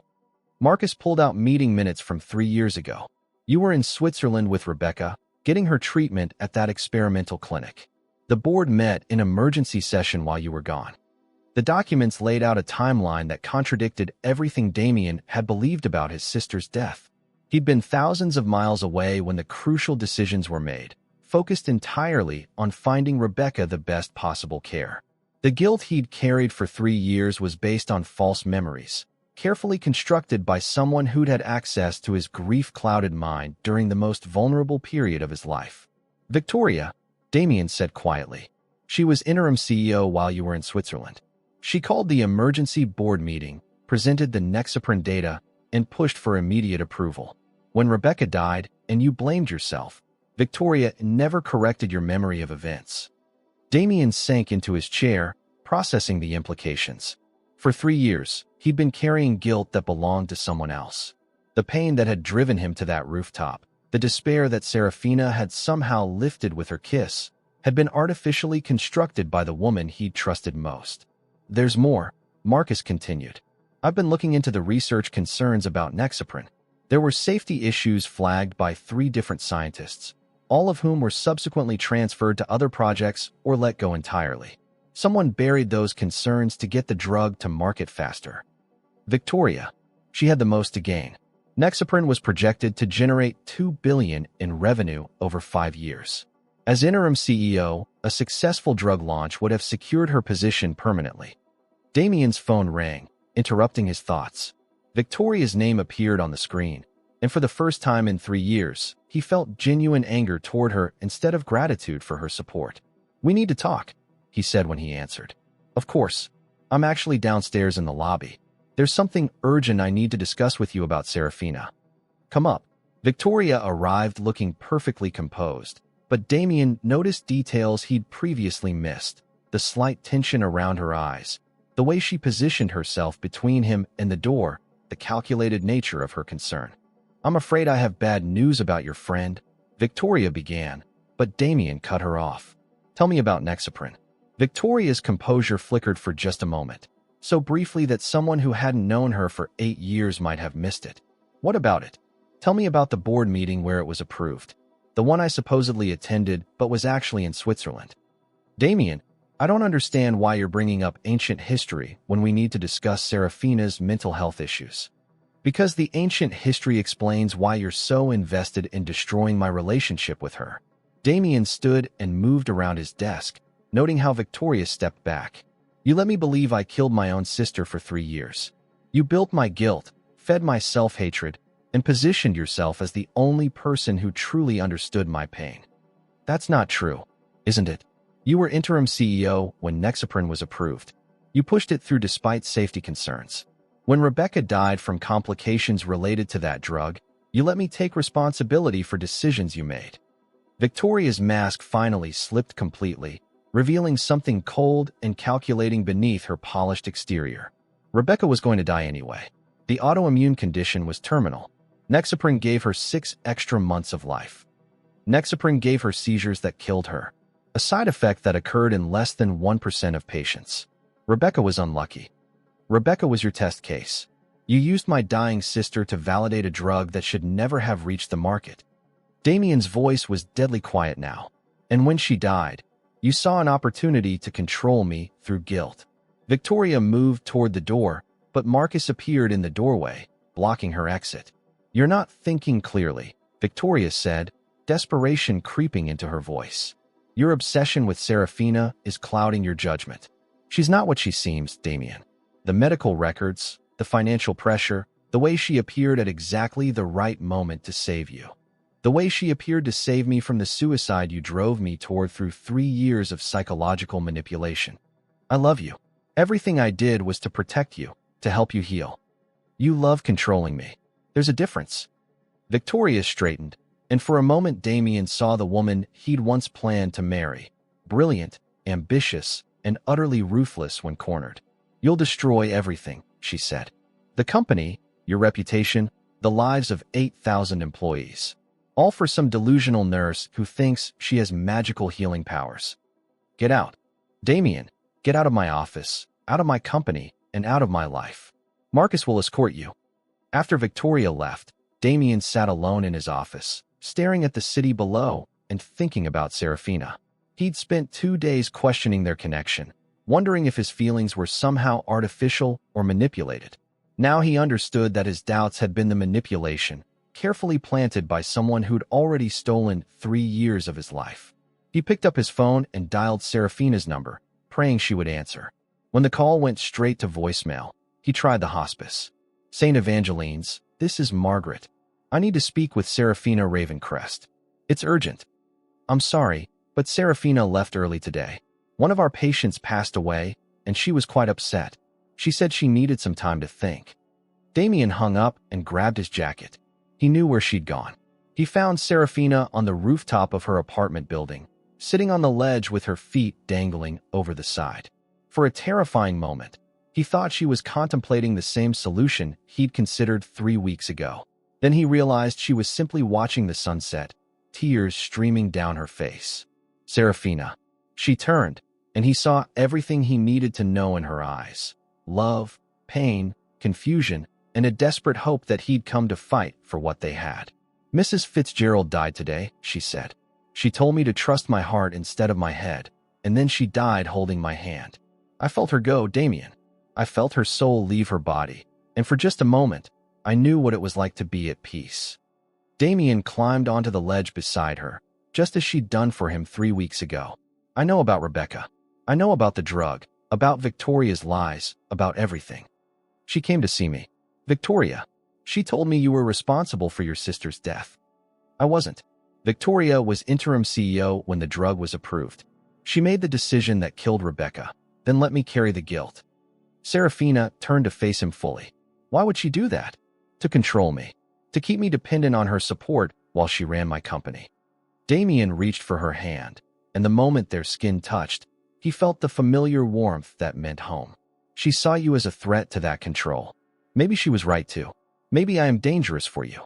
Marcus pulled out meeting minutes from 3 years ago. "You were in Switzerland with Rebecca, getting her treatment at that experimental clinic. The board met in emergency session while you were gone." The documents laid out a timeline that contradicted everything Damien had believed about his sister's death. He'd been thousands of miles away when the crucial decisions were made, focused entirely on finding Rebecca the best possible care. The guilt he'd carried for 3 years was based on false memories, carefully constructed by someone who'd had access to his grief-clouded mind during the most vulnerable period of his life. "Victoria," Damien said quietly. "She was interim CEO while you were in Switzerland. She called the emergency board meeting, presented the Nexaprin data, and pushed for immediate approval. When Rebecca died, and you blamed yourself, Victoria never corrected your memory of events." Damien sank into his chair, processing the implications. For 3 years, he'd been carrying guilt that belonged to someone else. The pain that had driven him to that rooftop, the despair that Serafina had somehow lifted with her kiss, had been artificially constructed by the woman he'd trusted most. "There's more," Marcus continued. "I've been looking into the research concerns about Nexaprin. There were safety issues flagged by 3 different scientists, all of whom were subsequently transferred to other projects or let go entirely. Someone buried those concerns to get the drug to market faster. Victoria, she had the most to gain. Nexaprin was projected to generate $2 billion in revenue over 5 years. As interim CEO, a successful drug launch would have secured her position permanently." Damien's phone rang, interrupting his thoughts. Victoria's name appeared on the screen, and for the first time in 3 years, he felt genuine anger toward her instead of gratitude for her support. "We need to talk," he said when he answered. "Of course. I'm actually downstairs in the lobby. There's something urgent I need to discuss with you about Serafina. Come up." Victoria arrived looking perfectly composed, but Damien noticed details he'd previously missed: the slight tension around her eyes, the way she positioned herself between him and the door, the calculated nature of her concern. "I'm afraid I have bad news about your friend," Victoria began, but Damien cut her off. "Tell me about Nexaprin." Victoria's composure flickered for just a moment, so briefly that someone who hadn't known her for 8 years might have missed it. "What about it? Tell me about the board meeting where it was approved. The one I supposedly attended but was actually in Switzerland." "Damien, I don't understand why you're bringing up ancient history when we need to discuss Serafina's mental health issues." "Because the ancient history explains why you're so invested in destroying my relationship with her." Damien stood and moved around his desk, noting how Victoria stepped back. "You let me believe I killed my own sister for 3 years. You built my guilt, fed my self-hatred, and positioned yourself as the only person who truly understood my pain. That's not true, isn't it? You were interim CEO when Nexaprin was approved. You pushed it through despite safety concerns. When Rebecca died from complications related to that drug, you let me take responsibility for decisions you made. Victoria's mask finally slipped completely, revealing something cold and calculating beneath her polished exterior. Rebecca was going to die anyway. The autoimmune condition was terminal. Nexaprin gave her 6 extra months of life. Nexaprin gave her seizures that killed her, a side effect that occurred in less than 1% of patients. Rebecca was unlucky. Rebecca was your test case. You used my dying sister to validate a drug that should never have reached the market. Damien's voice was deadly quiet now, and when she died, you saw an opportunity to control me through guilt. Victoria moved toward the door, but Marcus appeared in the doorway, blocking her exit. You're not thinking clearly, Victoria said, desperation creeping into her voice. Your obsession with Serafina is clouding your judgment. She's not what she seems, Damien. The medical records, the financial pressure, the way she appeared at exactly the right moment to save you. The way she appeared to save me from the suicide you drove me toward through 3 years of psychological manipulation. I love you. Everything I did was to protect you, to help you heal. You love controlling me. There's a difference. Victoria straightened, and for a moment Damien saw the woman he'd once planned to marry. Brilliant, ambitious, and utterly ruthless when cornered. You'll destroy everything, she said. The company, your reputation, the lives of 8,000 employees. All for some delusional nurse who thinks she has magical healing powers. Get out. Damien, get out of my office, out of my company, and out of my life. Marcus will escort you. After Victoria left, Damien sat alone in his office, staring at the city below and thinking about Serafina. He'd spent 2 days questioning their connection, wondering if his feelings were somehow artificial or manipulated. Now he understood that his doubts had been the manipulation, carefully planted by someone who'd already stolen 3 years of his life. He picked up his phone and dialed Serafina's number, praying she would answer. When the call went straight to voicemail, he tried the hospice. St. Evangeline's, this is Margaret. I need to speak with Serafina Ravencrest. It's urgent. I'm sorry, but Serafina left early today. One of our patients passed away, and she was quite upset. She said she needed some time to think. Damien hung up and grabbed his jacket. He knew where she'd gone. He found Serafina on the rooftop of her apartment building, sitting on the ledge with her feet dangling over the side. For a terrifying moment, he thought she was contemplating the same solution he'd considered 3 weeks ago. Then he realized she was simply watching the sunset, tears streaming down her face. Serafina. She turned, and he saw everything he needed to know in her eyes. Love, pain, confusion, and a desperate hope that he'd come to fight for what they had. Mrs. Fitzgerald died today, she said. She told me to trust my heart instead of my head, and then she died holding my hand. I felt her go, Damien. I felt her soul leave her body, and for just a moment, I knew what it was like to be at peace. Damien climbed onto the ledge beside her, just as she'd done for him 3 weeks ago. I know about Rebecca. I know about the drug, about Victoria's lies, about everything. She came to see me. Victoria. She told me you were responsible for your sister's death. I wasn't. Victoria was interim CEO when the drug was approved. She made the decision that killed Rebecca, then let me carry the guilt. Serafina turned to face him fully. Why would she do that? To control me. To keep me dependent on her support while she ran my company. Damien reached for her hand, and the moment their skin touched, he felt the familiar warmth that meant home. She saw you as a threat to that control. Maybe she was right too. Maybe I am dangerous for you.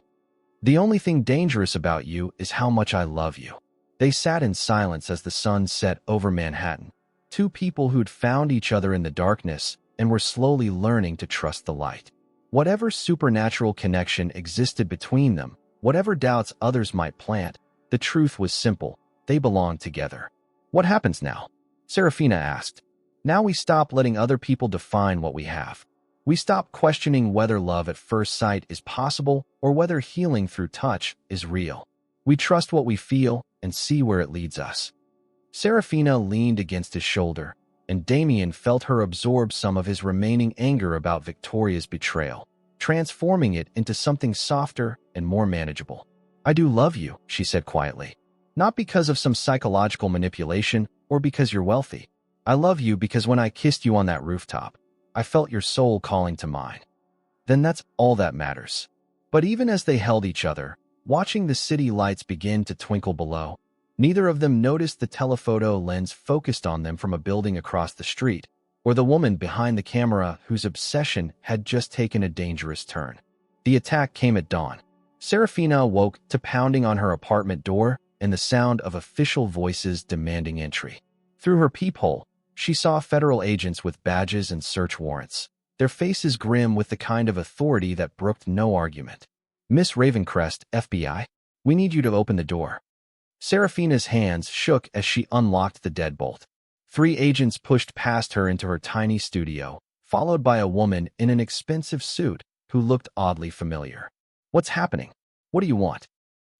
The only thing dangerous about you is how much I love you. They sat in silence as the sun set over Manhattan. 2 people who'd found each other in the darkness and were slowly learning to trust the light. Whatever supernatural connection existed between them, whatever doubts others might plant, the truth was simple. They belonged together. What happens now? Serafina asked. Now we stop letting other people define what we have. We stop questioning whether love at first sight is possible or whether healing through touch is real. We trust what we feel and see where it leads us. Serafina leaned against his shoulder, and Damien felt her absorb some of his remaining anger about Victoria's betrayal. transforming it into something softer and more manageable. "I do love you," she said quietly. "Not because of some psychological manipulation or because you're wealthy. I love you because when I kissed you on that rooftop, I felt your soul calling to mine. Then that's all that matters." But even as they held each other, watching the city lights begin to twinkle below, neither of them noticed the telephoto lens focused on them from a building across the street, or the woman behind the camera whose obsession had just taken a dangerous turn. The attack came at dawn. Serafina awoke to pounding on her apartment door and the sound of official voices demanding entry. Through her peephole, she saw federal agents with badges and search warrants, their faces grim with the kind of authority that brooked no argument. "Miss Ravencrest, FBI, we need you to open the door." Serafina's hands shook as she unlocked the deadbolt. 3 agents pushed past her into her tiny studio, followed by a woman in an expensive suit who looked oddly familiar. "What's happening? What do you want?"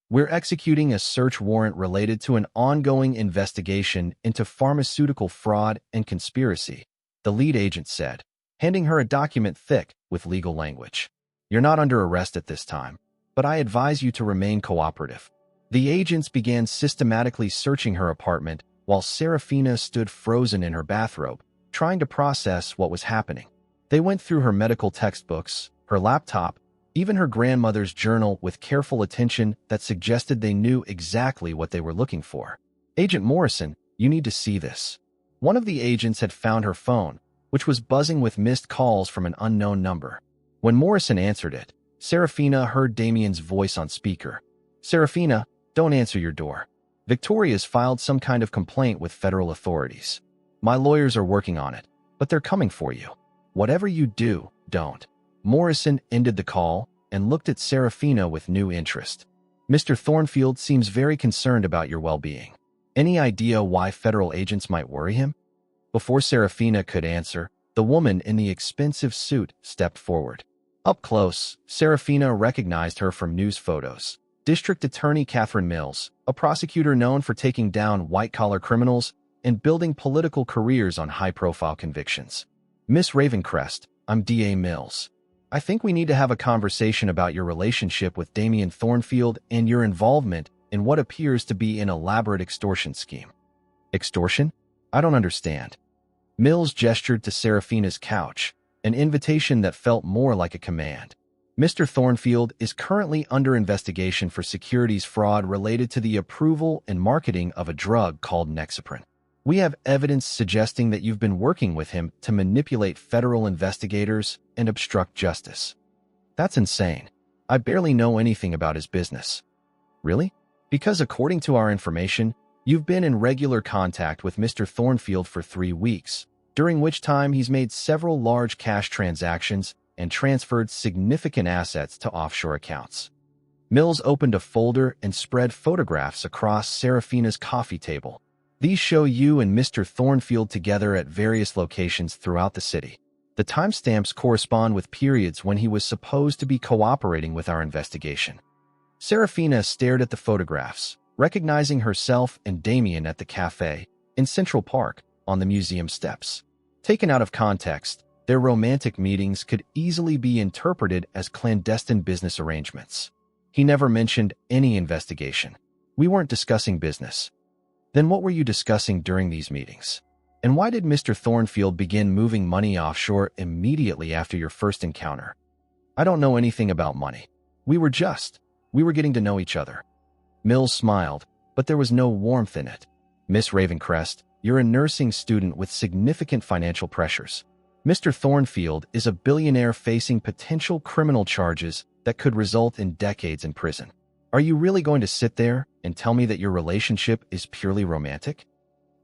"We're executing a search warrant related to an ongoing investigation into pharmaceutical fraud and conspiracy," the lead agent said, handing her a document thick with legal language. "You're not under arrest at this time, but I advise you to remain cooperative." The agents began systematically searching her apartment while Serafina stood frozen in her bathrobe, trying to process what was happening. They went through her medical textbooks, her laptop, even her grandmother's journal with careful attention that suggested they knew exactly what they were looking for. "Agent Morrison, you need to see this." One of the agents had found her phone, which was buzzing with missed calls from an unknown number. When Morrison answered it, Serafina heard Damien's voice on speaker. "Serafina, don't answer your door. Victoria's filed some kind of complaint with federal authorities. My lawyers are working on it, but they're coming for you. Whatever you do, don't." Morrison ended the call and looked at Serafina with new interest. "Mr. Thornfield seems very concerned about your well-being. Any idea why federal agents might worry him?" Before Serafina could answer, the woman in the expensive suit stepped forward. Up close, Serafina recognized her from news photos. District Attorney Catherine Mills, a prosecutor known for taking down white-collar criminals and building political careers on high-profile convictions. "Miss Ravencrest, I'm D.A. Mills. I think we need to have a conversation about your relationship with Damien Thornfield and your involvement in what appears to be an elaborate extortion scheme." "Extortion? I don't understand." Mills gestured to Serafina's couch, an invitation that felt more like a command. "Mr. Thornfield is currently under investigation for securities fraud related to the approval and marketing of a drug called Nexaprin. We have evidence suggesting that you've been working with him to manipulate federal investigators and obstruct justice." "That's insane. I barely know anything about his business." "Really?" "Because according to our information, you've been in regular contact with Mr. Thornfield for 3 weeks, during which time he's made several large cash transactions and transferred significant assets to offshore accounts." Mills opened a folder and spread photographs across Serafina's coffee table. "These show you and Mr. Thornfield together at various locations throughout the city. The timestamps correspond with periods when he was supposed to be cooperating with our investigation." Serafina stared at the photographs, recognizing herself and Damien at the cafe in Central Park on the museum steps. Taken out of context, their romantic meetings could easily be interpreted as clandestine business arrangements. "He never mentioned any investigation. We weren't discussing business." "Then what were you discussing during these meetings? And why did Mr. Thornfield begin moving money offshore immediately after your first encounter?" "I don't know anything about money. We were getting to know each other." Mills smiled, but there was no warmth in it. "Miss Ravencrest, you're a nursing student with significant financial pressures. Mr. Thornfield is a billionaire facing potential criminal charges that could result in decades in prison. Are you really going to sit there and tell me that your relationship is purely romantic?"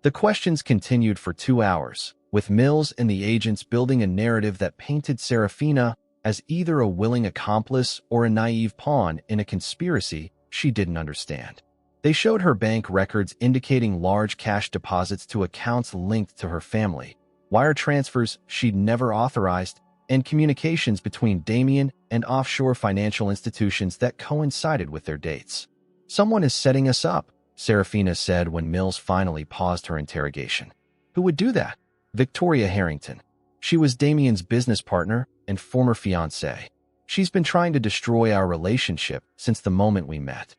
The questions continued for 2 hours, with Mills and the agents building a narrative that painted Serafina as either a willing accomplice or a naive pawn in a conspiracy she didn't understand. They showed her bank records indicating large cash deposits to accounts linked to her family, wire transfers she'd never authorized, and communications between Damien and offshore financial institutions that coincided with their dates. "Someone is setting us up," Serafina said when Mills finally paused her interrogation. "Who would do that?" "Victoria Harrington. She was Damien's business partner and former fiancée." She's been trying to destroy our relationship since the moment we met."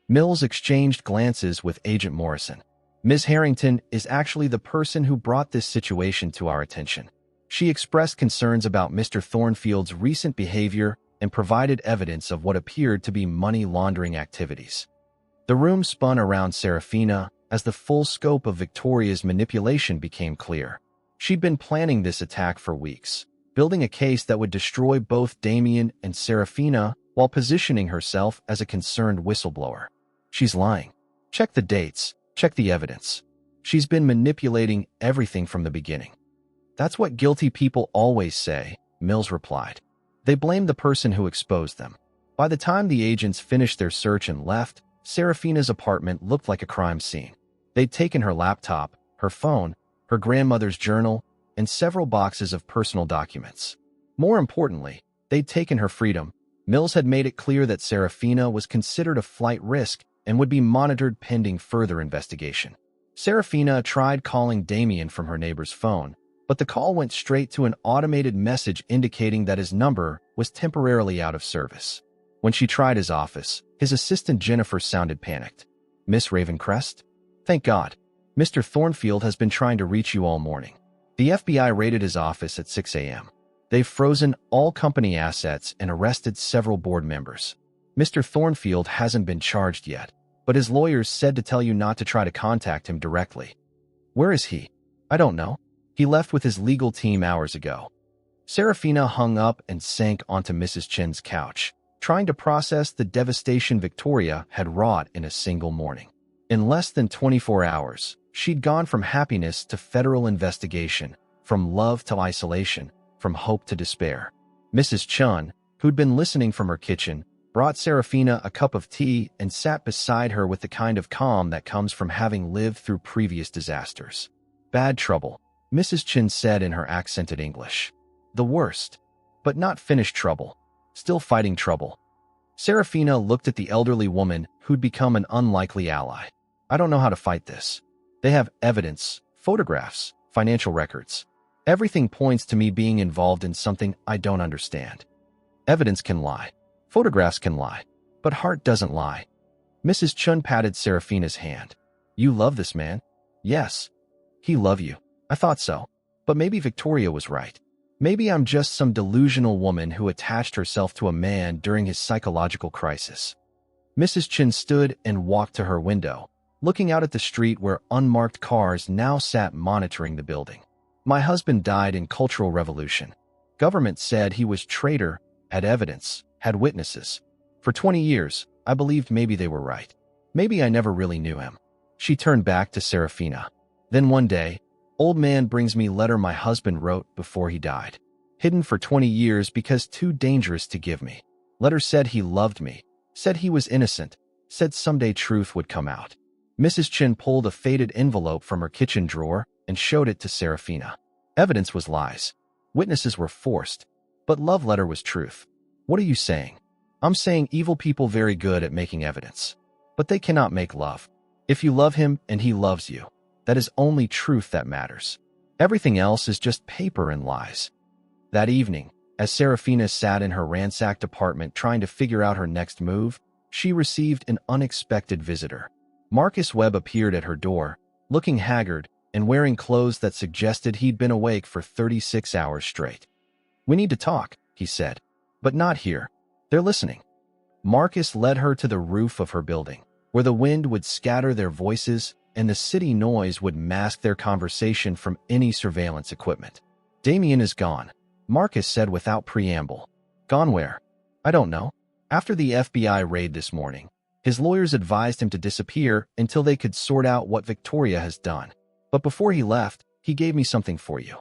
Mills exchanged glances with Agent Morrison. "Ms. Harrington is actually the person who brought this situation to our attention. She expressed concerns about Mr. Thornfield's recent behavior and provided evidence of what appeared to be money laundering activities." The room spun around Serafina as the full scope of Victoria's manipulation became clear. She'd been planning this attack for weeks, building a case that would destroy both Damien and Serafina while positioning herself as a concerned whistleblower. "She's lying. Check the dates. Check the evidence. She's been manipulating everything from the beginning." "That's what guilty people always say," Mills replied. "They blame the person who exposed them." By the time the agents finished their search and left, Serafina's apartment looked like a crime scene. They'd taken her laptop, her phone, her grandmother's journal, and several boxes of personal documents. More importantly, they'd taken her freedom. Mills had made it clear that Serafina was considered a flight risk and would be monitored pending further investigation. Serafina tried calling Damien from her neighbor's phone, but the call went straight to an automated message indicating that his number was temporarily out of service. When she tried his office, his assistant Jennifer sounded panicked. "Miss Ravencrest? Thank God. Mr. Thornfield has been trying to reach you all morning. The FBI raided his office at 6 a.m. They've frozen all company assets and arrested several board members. Mr. Thornfield hasn't been charged yet, but his lawyers said to tell you not to try to contact him directly." "Where is he?" "I don't know. He left with his legal team hours ago." Serafina hung up and sank onto Mrs. Chen's couch, trying to process the devastation Victoria had wrought in a single morning. In less than 24 hours, she'd gone from happiness to federal investigation, from love to isolation, from hope to despair. Mrs. Chen, who'd been listening from her kitchen, brought Serafina a cup of tea and sat beside her with the kind of calm that comes from having lived through previous disasters. "Bad trouble," Mrs. Chen said in her accented English. "The worst. But not finished trouble. Still fighting trouble." Serafina looked at the elderly woman who'd become an unlikely ally. "I don't know how to fight this. They have evidence, photographs, financial records. Everything points to me being involved in something I don't understand. Evidence can lie. Photographs can lie. But heart doesn't lie." Mrs. Chun patted Serafina's hand. "You love this man?" "Yes. He love you. I thought so. But maybe Victoria was right. Maybe I'm just some delusional woman who attached herself to a man during his psychological crisis." Mrs. Chin stood and walked to her window, looking out at the street where unmarked cars now sat monitoring the building. "My husband died in Cultural Revolution. Government said he was traitor, had evidence, had witnesses. For 20 years, I believed maybe they were right. Maybe I never really knew him." She turned back to Serafina. "Then one day, old man brings me letter my husband wrote before he died. Hidden for 20 years because too dangerous to give me. Letter said he loved me, said he was innocent, said someday truth would come out." Mrs. Chin pulled a faded envelope from her kitchen drawer and showed it to Serafina. Evidence was lies. Witnesses were forced. But love letter was truth. "What are you saying?" "I'm saying evil people very good at making evidence. But they cannot make love. If you love him and he loves you, that is only truth that matters. Everything else is just paper and lies." That evening, as Serafina sat in her ransacked apartment trying to figure out her next move, she received an unexpected visitor. Marcus Webb appeared at her door, looking haggard and wearing clothes that suggested he'd been awake for 36 hours straight. "We need to talk," he said. "But not here. They're listening." Marcus led her to the roof of her building, where the wind would scatter their voices and the city noise would mask their conversation from any surveillance equipment. "Damien is gone," Marcus said without preamble. "Gone where?" "I don't know. After the FBI raid this morning, his lawyers advised him to disappear until they could sort out what Victoria has done. But before he left, he gave me something for you."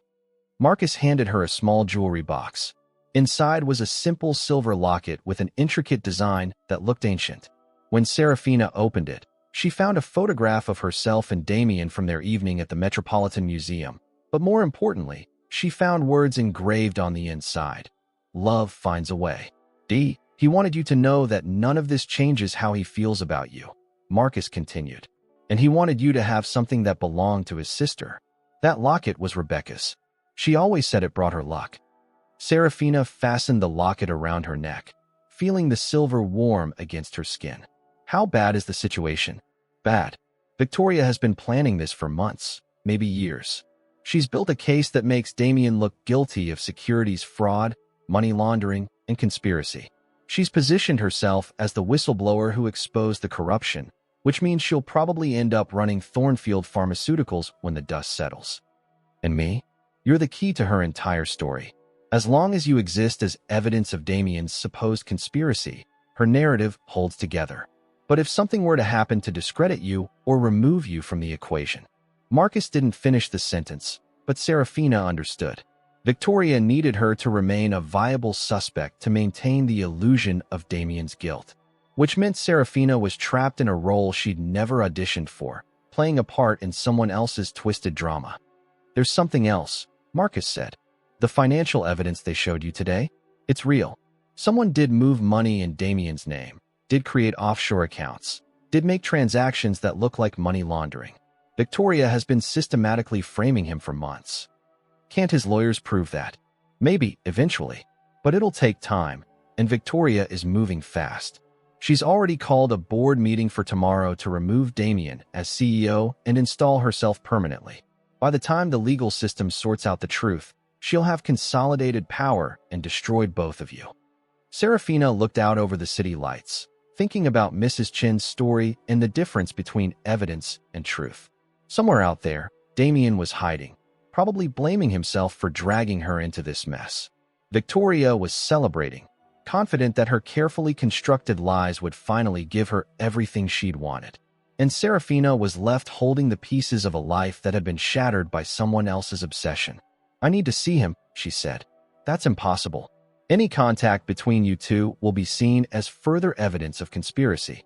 Marcus handed her a small jewelry box. Inside was a simple silver locket with an intricate design that looked ancient. When Serafina opened it, she found a photograph of herself and Damien from their evening at the Metropolitan Museum. But more importantly, she found words engraved on the inside. "Love finds a way. D. He wanted you to know that none of this changes how he feels about you," Marcus continued. "And he wanted you to have something that belonged to his sister. That locket was Rebecca's. She always said it brought her luck." Serafina fastened the locket around her neck, feeling the silver warm against her skin. How bad is the situation? Bad. Victoria has been planning this for months, maybe years. She's built a case that makes Damien look guilty of securities fraud, money laundering, and conspiracy. She's positioned herself as the whistleblower who exposed the corruption, which means she'll probably end up running Thornfield Pharmaceuticals when the dust settles. And me? You're the key to her entire story. As long as you exist as evidence of Damien's supposed conspiracy, her narrative holds together. But if something were to happen to discredit you or remove you from the equation. Marcus didn't finish the sentence, but Serafina understood. Victoria needed her to remain a viable suspect to maintain the illusion of Damien's guilt, which meant Serafina was trapped in a role she'd never auditioned for, playing a part in someone else's twisted drama. There's something else, Marcus said. The financial evidence they showed you today? It's real. Someone did move money in Damien's name, did create offshore accounts, did make transactions that look like money laundering. Victoria has been systematically framing him for months. Can't his lawyers prove that? Maybe, eventually. But it'll take time, and Victoria is moving fast. She's already called a board meeting for tomorrow to remove Damien as CEO and install herself permanently. By the time the legal system sorts out the truth, she'll have consolidated power and destroyed both of you. Serafina looked out over the city lights, thinking about Mrs. Chin's story and the difference between evidence and truth. Somewhere out there, Damien was hiding, probably blaming himself for dragging her into this mess. Victoria was celebrating, confident that her carefully constructed lies would finally give her everything she'd wanted. And Serafina was left holding the pieces of a life that had been shattered by someone else's obsession. I need to see him, she said. That's impossible. Any contact between you two will be seen as further evidence of conspiracy.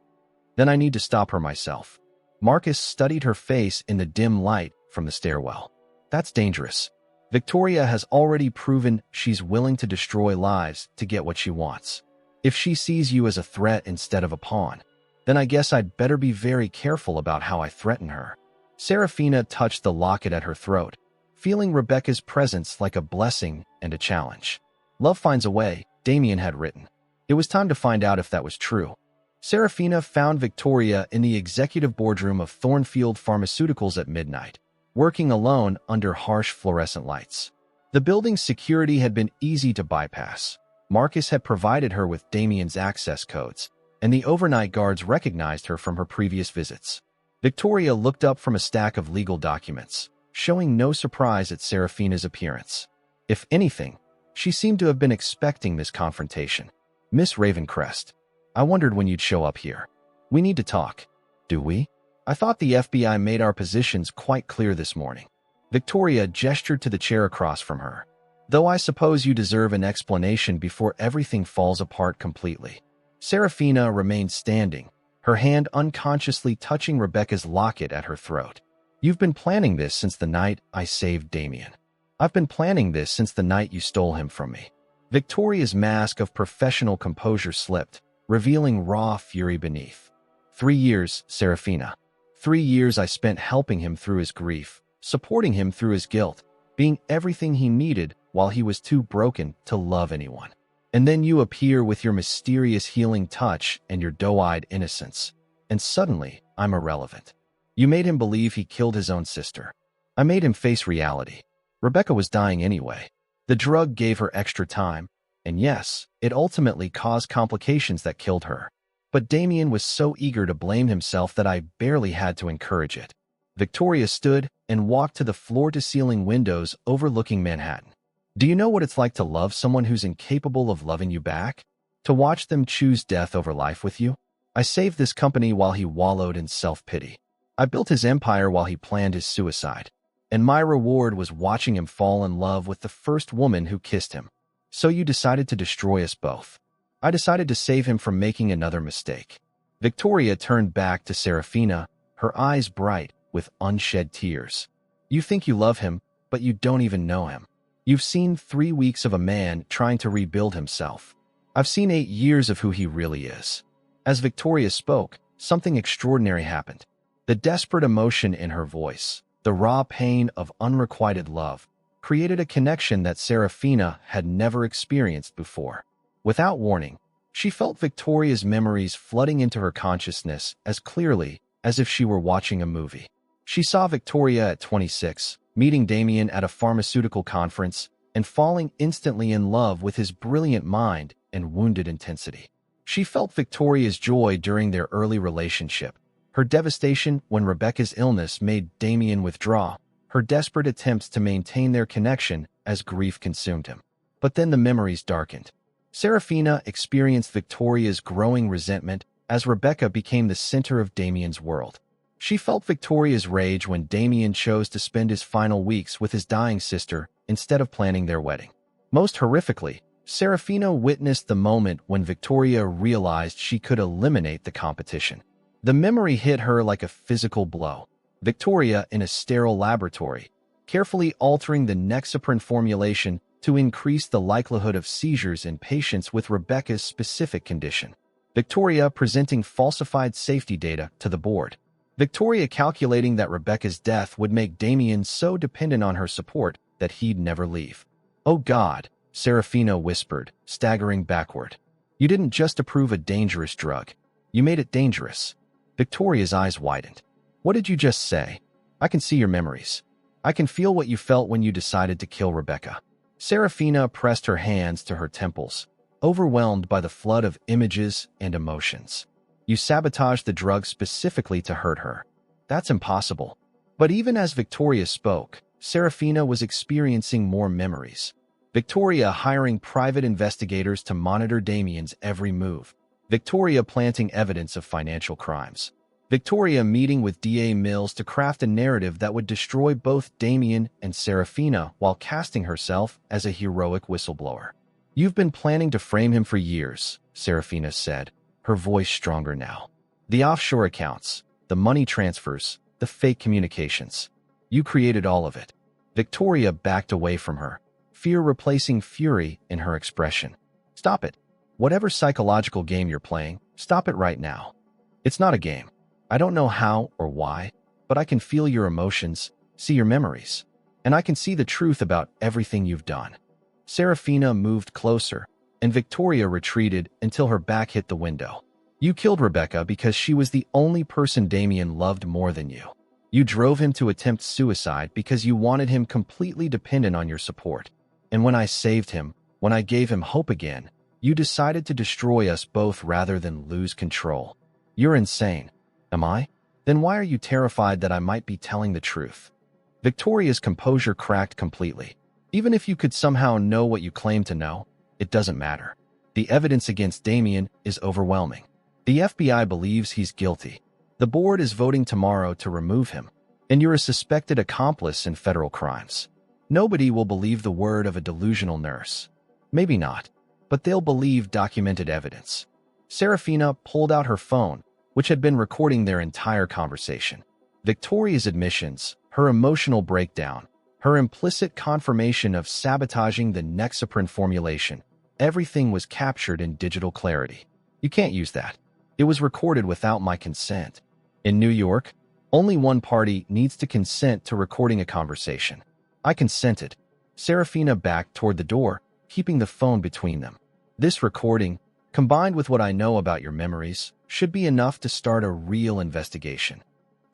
Then I need to stop her myself. Marcus studied her face in the dim light from the stairwell. That's dangerous. Victoria has already proven she's willing to destroy lives to get what she wants. If she sees you as a threat instead of a pawn, then I guess I'd better be very careful about how I threaten her. Serafina touched the locket at her throat, feeling Rebecca's presence like a blessing and a challenge. Love finds a way, Damien had written. It was time to find out if that was true. Serafina found Victoria in the executive boardroom of Thornfield Pharmaceuticals at midnight, working alone under harsh fluorescent lights. The building's security had been easy to bypass. Marcus had provided her with Damien's access codes, and the overnight guards recognized her from her previous visits. Victoria looked up from a stack of legal documents, showing no surprise at Serafina's appearance. If anything, she seemed to have been expecting this confrontation. Miss Ravencrest, I wondered when you'd show up here. We need to talk. Do we? I thought the FBI made our positions quite clear this morning. Victoria gestured to the chair across from her. Though I suppose you deserve an explanation before everything falls apart completely. Serafina remained standing, her hand unconsciously touching Rebecca's locket at her throat. You've been planning this since the night I saved Damien. I've been planning this since the night you stole him from me. Victoria's mask of professional composure slipped, revealing raw fury beneath. 3 years, Serafina. 3 years I spent helping him through his grief, supporting him through his guilt, being everything he needed while he was too broken to love anyone. And then you appear with your mysterious healing touch and your doe-eyed innocence, and suddenly I'm irrelevant. You made him believe he killed his own sister. I made him face reality. Rebecca was dying anyway. The drug gave her extra time, and yes, it ultimately caused complications that killed her. But Damien was so eager to blame himself that I barely had to encourage it. Victoria stood and walked to the floor-to-ceiling windows overlooking Manhattan. Do you know what it's like to love someone who's incapable of loving you back? To watch them choose death over life with you? I saved this company while he wallowed in self-pity. I built his empire while he planned his suicide. And my reward was watching him fall in love with the first woman who kissed him. So you decided to destroy us both. I decided to save him from making another mistake. Victoria turned back to Serafina, her eyes bright with unshed tears. You think you love him, but you don't even know him. You've seen 3 weeks of a man trying to rebuild himself. I've seen 8 years of who he really is. As Victoria spoke, something extraordinary happened. The desperate emotion in her voice, the raw pain of unrequited love, created a connection that Serafina had never experienced before. Without warning, she felt Victoria's memories flooding into her consciousness as clearly as if she were watching a movie. She saw Victoria at 26, meeting Damien at a pharmaceutical conference, and falling instantly in love with his brilliant mind and wounded intensity. She felt Victoria's joy during their early relationship, her devastation when Rebecca's illness made Damien withdraw, her desperate attempts to maintain their connection as grief consumed him. But then the memories darkened. Serafina experienced Victoria's growing resentment as Rebecca became the center of Damien's world. She felt Victoria's rage when Damien chose to spend his final weeks with his dying sister instead of planning their wedding. Most horrifically, Serafina witnessed the moment when Victoria realized she could eliminate the competition. The memory hit her like a physical blow. Victoria in a sterile laboratory, carefully altering the Nexaprin formulation to increase the likelihood of seizures in patients with Rebecca's specific condition. Victoria presenting falsified safety data to the board. Victoria calculating that Rebecca's death would make Damien so dependent on her support that he'd never leave. "Oh God," Serafina whispered, staggering backward. "You didn't just approve a dangerous drug. You made it dangerous." Victoria's eyes widened. "What did you just say?" "I can see your memories. I can feel what you felt when you decided to kill Rebecca." Serafina pressed her hands to her temples, overwhelmed by the flood of images and emotions. "You sabotaged the drug specifically to hurt her." "That's impossible." But even as Victoria spoke, Serafina was experiencing more memories. Victoria hiring private investigators to monitor Damien's every move. Victoria planting evidence of financial crimes. Victoria meeting with DA Mills to craft a narrative that would destroy both Damien and Serafina while casting herself as a heroic whistleblower. "You've been planning to frame him for years," Serafina said, her voice stronger now. "The offshore accounts, the money transfers, the fake communications. You created all of it." Victoria backed away from her, fear replacing fury in her expression. "Stop it. Whatever psychological game you're playing, stop it right now. It's not a game. I don't know how or why, but I can feel your emotions, see your memories, and I can see the truth about everything you've done." Serafina moved closer, and Victoria retreated until her back hit the window. "You killed Rebecca because she was the only person Damien loved more than you. You drove him to attempt suicide because you wanted him completely dependent on your support. And when I saved him, when I gave him hope again, you decided to destroy us both rather than lose control. You're insane." "Am I? Then why are you terrified that I might be telling the truth?" Victoria's composure cracked completely. "Even if you could somehow know what you claim to know, it doesn't matter. The evidence against Damien is overwhelming. The FBI believes he's guilty. The board is voting tomorrow to remove him, and you're a suspected accomplice in federal crimes. Nobody will believe the word of a delusional nurse. Maybe not, but they'll believe documented evidence." Serafina pulled out her phone, which had been recording their entire conversation. Victoria's admissions, her emotional breakdown, her implicit confirmation of sabotaging the Nexaprin formulation, everything was captured in digital clarity. "You can't use that. It was recorded without my consent. In New York, only one party needs to consent to recording a conversation. I consented." Serafina backed toward the door, keeping the phone between them. "This recording, combined with what I know about your memories, should be enough to start a real investigation."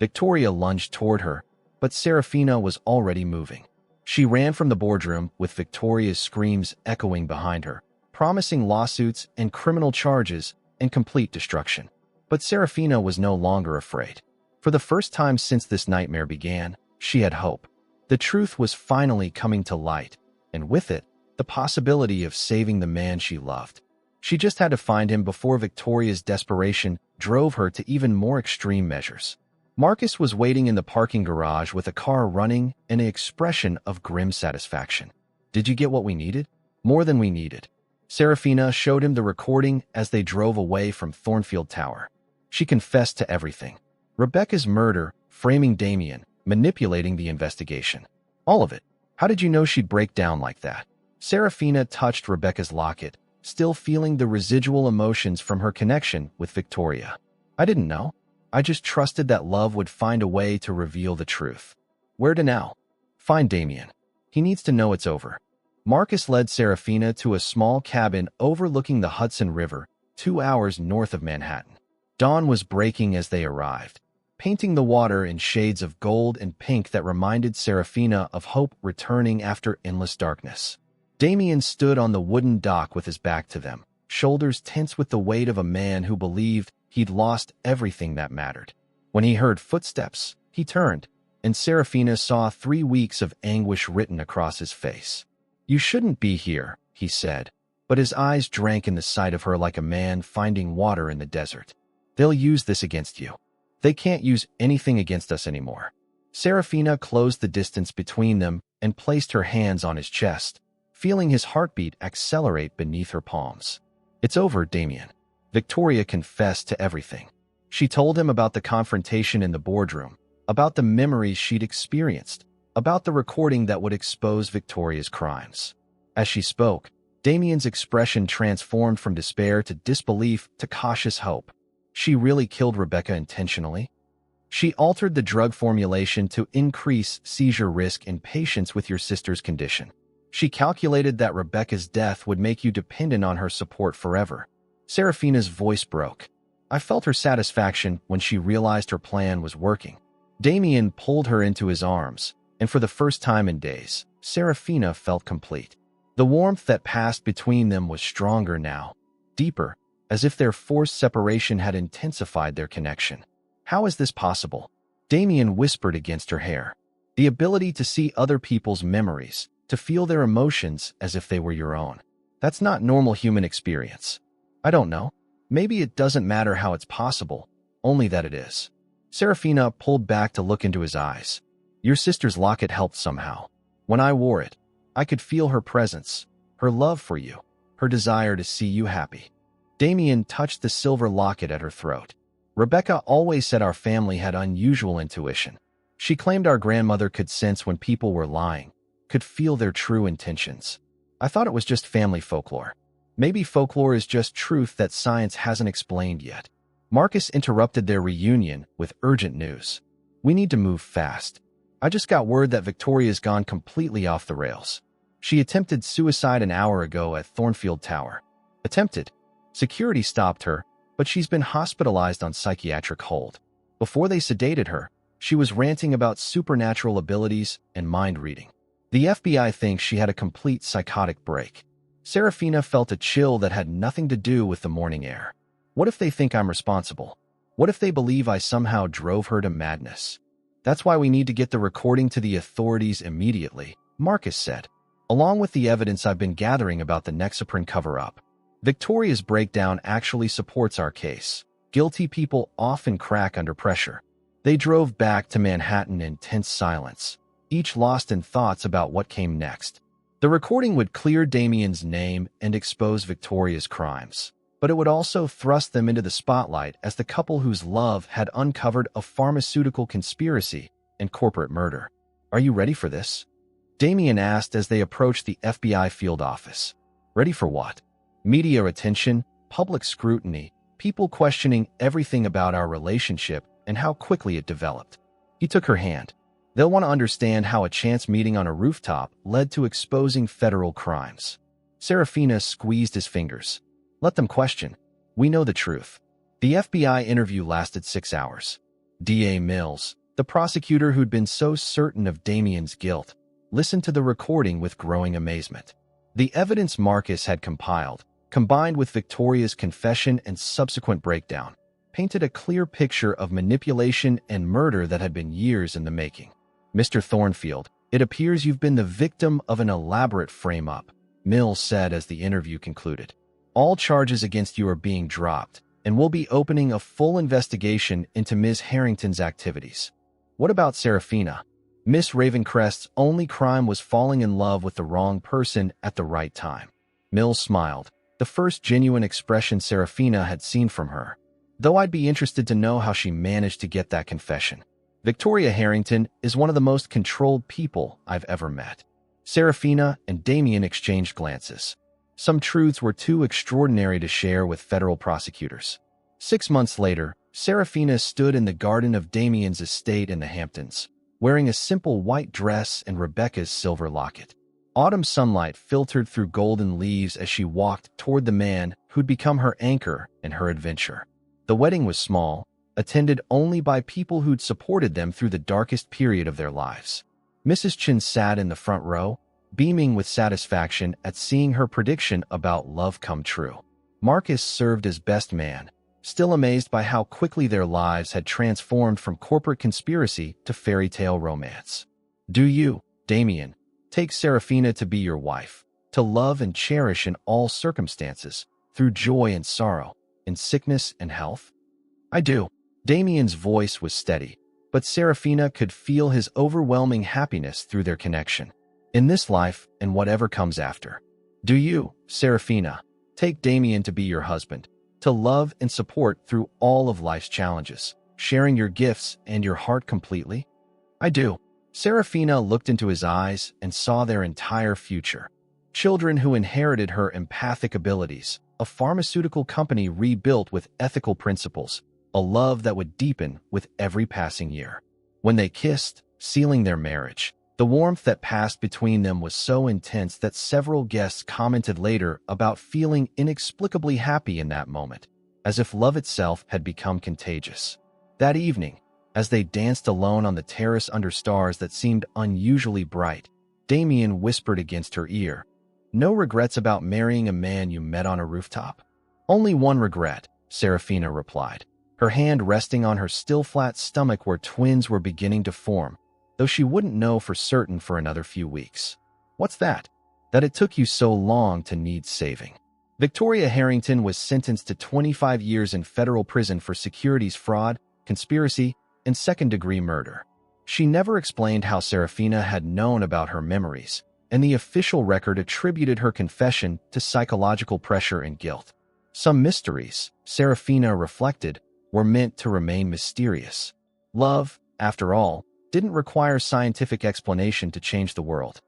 Victoria lunged toward her, but Serafina was already moving. She ran from the boardroom with Victoria's screams echoing behind her, promising lawsuits and criminal charges and complete destruction. But Serafina was no longer afraid. For the first time since this nightmare began, she had hope. The truth was finally coming to light, and with it, the possibility of saving the man she loved. She just had to find him before Victoria's desperation drove her to even more extreme measures. Marcus was waiting in the parking garage with a car running and an expression of grim satisfaction. "Did you get what we needed?" "More than we needed." Serafina showed him the recording as they drove away from Thornfield Tower. She confessed to everything. Rebecca's murder, framing Damien, manipulating the investigation. All of it. How did you know she'd break down like that? Serafina touched Rebecca's locket, still feeling the residual emotions from her connection with Victoria. "I didn't know. I just trusted that love would find a way to reveal the truth." "Where to now?" "Find Damien." He needs to know it's over. Marcus led Serafina to a small cabin overlooking the Hudson River, 2 hours north of Manhattan. Dawn was breaking as they arrived, painting the water in shades of gold and pink that reminded Serafina of hope returning after endless darkness. Damien stood on the wooden dock with his back to them, shoulders tense with the weight of a man who believed he'd lost everything that mattered. When he heard footsteps, he turned, and Serafina saw 3 weeks of anguish written across his face. "You shouldn't be here," he said, but his eyes drank in the sight of her like a man finding water in the desert. "They'll use this against you. They can't use anything against us anymore." Serafina closed the distance between them and placed her hands on his chest, feeling his heartbeat accelerate beneath her palms. "It's over, Damien." Victoria confessed to everything. She told him about the confrontation in the boardroom, about the memories she'd experienced, about the recording that would expose Victoria's crimes. As she spoke, Damien's expression transformed from despair to disbelief to cautious hope. She really killed Rebecca intentionally? She altered the drug formulation to increase seizure risk in patients with your sister's condition. She calculated that Rebecca's death would make you dependent on her support forever. Serafina's voice broke. I felt her satisfaction when she realized her plan was working. Damien pulled her into his arms, and for the first time in days, Serafina felt complete. The warmth that passed between them was stronger now, deeper, as if their forced separation had intensified their connection. "How is this possible?" Damien whispered against her hair. "The ability to see other people's memories, to feel their emotions as if they were your own. That's not normal human experience." "I don't know. Maybe it doesn't matter how it's possible, only that it is." Serafina pulled back to look into his eyes. "Your sister's locket helped somehow. When I wore it, I could feel her presence, her love for you, her desire to see you happy." Damien touched the silver locket at her throat. "Rebecca always said our family had unusual intuition. She claimed our grandmother could sense when people were lying, could feel their true intentions. I thought it was just family folklore. Maybe folklore is just truth that science hasn't explained yet." Marcus interrupted their reunion with urgent news. "We need to move fast. I just got word that Victoria's gone completely off the rails. She attempted suicide an hour ago at Thornfield Tower." "Attempted?" Security stopped her, but she's been hospitalized on psychiatric hold. Before they sedated her, she was ranting about supernatural abilities and mind reading. The FBI thinks she had a complete psychotic break. Serafina felt a chill that had nothing to do with the morning air. What if they think I'm responsible? What if they believe I somehow drove her to madness? "That's why we need to get the recording to the authorities immediately," Marcus said, "along with the evidence I've been gathering about the Nexaprin cover-up. Victoria's breakdown actually supports our case. Guilty people often crack under pressure." They drove back to Manhattan in tense silence, each lost in thoughts about what came next. The recording would clear Damien's name and expose Victoria's crimes, but it would also thrust them into the spotlight as the couple whose love had uncovered a pharmaceutical conspiracy and corporate murder. "Are you ready for this?" Damien asked as they approached the FBI field office. "Ready for what?" "Media attention, public scrutiny, people questioning everything about our relationship and how quickly it developed." He took her hand. "They'll want to understand how a chance meeting on a rooftop led to exposing federal crimes." Serafina squeezed his fingers. "Let them question. We know the truth." The FBI interview lasted 6 hours. DA Mills, the prosecutor who'd been so certain of Damien's guilt, listened to the recording with growing amazement. The evidence Marcus had compiled, combined with Victoria's confession and subsequent breakdown, painted a clear picture of manipulation and murder that had been years in the making. "Mr. Thornfield, it appears you've been the victim of an elaborate frame-up," Mills said as the interview concluded. "All charges against you are being dropped, and we'll be opening a full investigation into Ms. Harrington's activities." "What about Serafina?" "Miss Ravencrest's only crime was falling in love with the wrong person at the right time." Mills smiled, the first genuine expression Serafina had seen from her. "Though I'd be interested to know how she managed to get that confession. Victoria Harrington is one of the most controlled people I've ever met." Serafina and Damien exchanged glances. Some truths were too extraordinary to share with federal prosecutors. 6 months later, Serafina stood in the garden of Damien's estate in the Hamptons. wearing a simple white dress and Rebecca's silver locket. Autumn sunlight filtered through golden leaves as she walked toward the man who'd become her anchor in her adventure. The wedding was small, attended only by people who'd supported them through the darkest period of their lives. Mrs. Chen sat in the front row, beaming with satisfaction at seeing her prediction about love come true. Marcus served as best man, still amazed by how quickly their lives had transformed from corporate conspiracy to fairy tale romance. Do you, Damien, take Serafina to be your wife, to love and cherish in all circumstances, through joy and sorrow, in sickness and health? I do. Damien's voice was steady, but Serafina could feel his overwhelming happiness through their connection. In this life and whatever comes after. Do you, Serafina, take Damien to be your husband, to love and support through all of life's challenges, sharing your gifts and your heart completely? I do. Serafina looked into his eyes and saw their entire future. Children who inherited her empathic abilities, a pharmaceutical company rebuilt with ethical principles, a love that would deepen with every passing year. When they kissed, sealing their marriage, the warmth that passed between them was so intense that several guests commented later about feeling inexplicably happy in that moment, as if love itself had become contagious. That evening, as they danced alone on the terrace under stars that seemed unusually bright, Damien whispered against her ear, "No regrets about marrying a man you met on a rooftop?" "Only one regret," Serafina replied, her hand resting on her still flat stomach where twins were beginning to form, though she wouldn't know for certain for another few weeks. "What's that?" "That it took you so long to need saving." Victoria Harrington was sentenced to 25 years in federal prison for securities fraud, conspiracy, and second-degree murder. She never explained how Serafina had known about her memories, and the official record attributed her confession to psychological pressure and guilt. Some mysteries, Serafina reflected, were meant to remain mysterious. Love, after all, didn't require scientific explanation to change the world.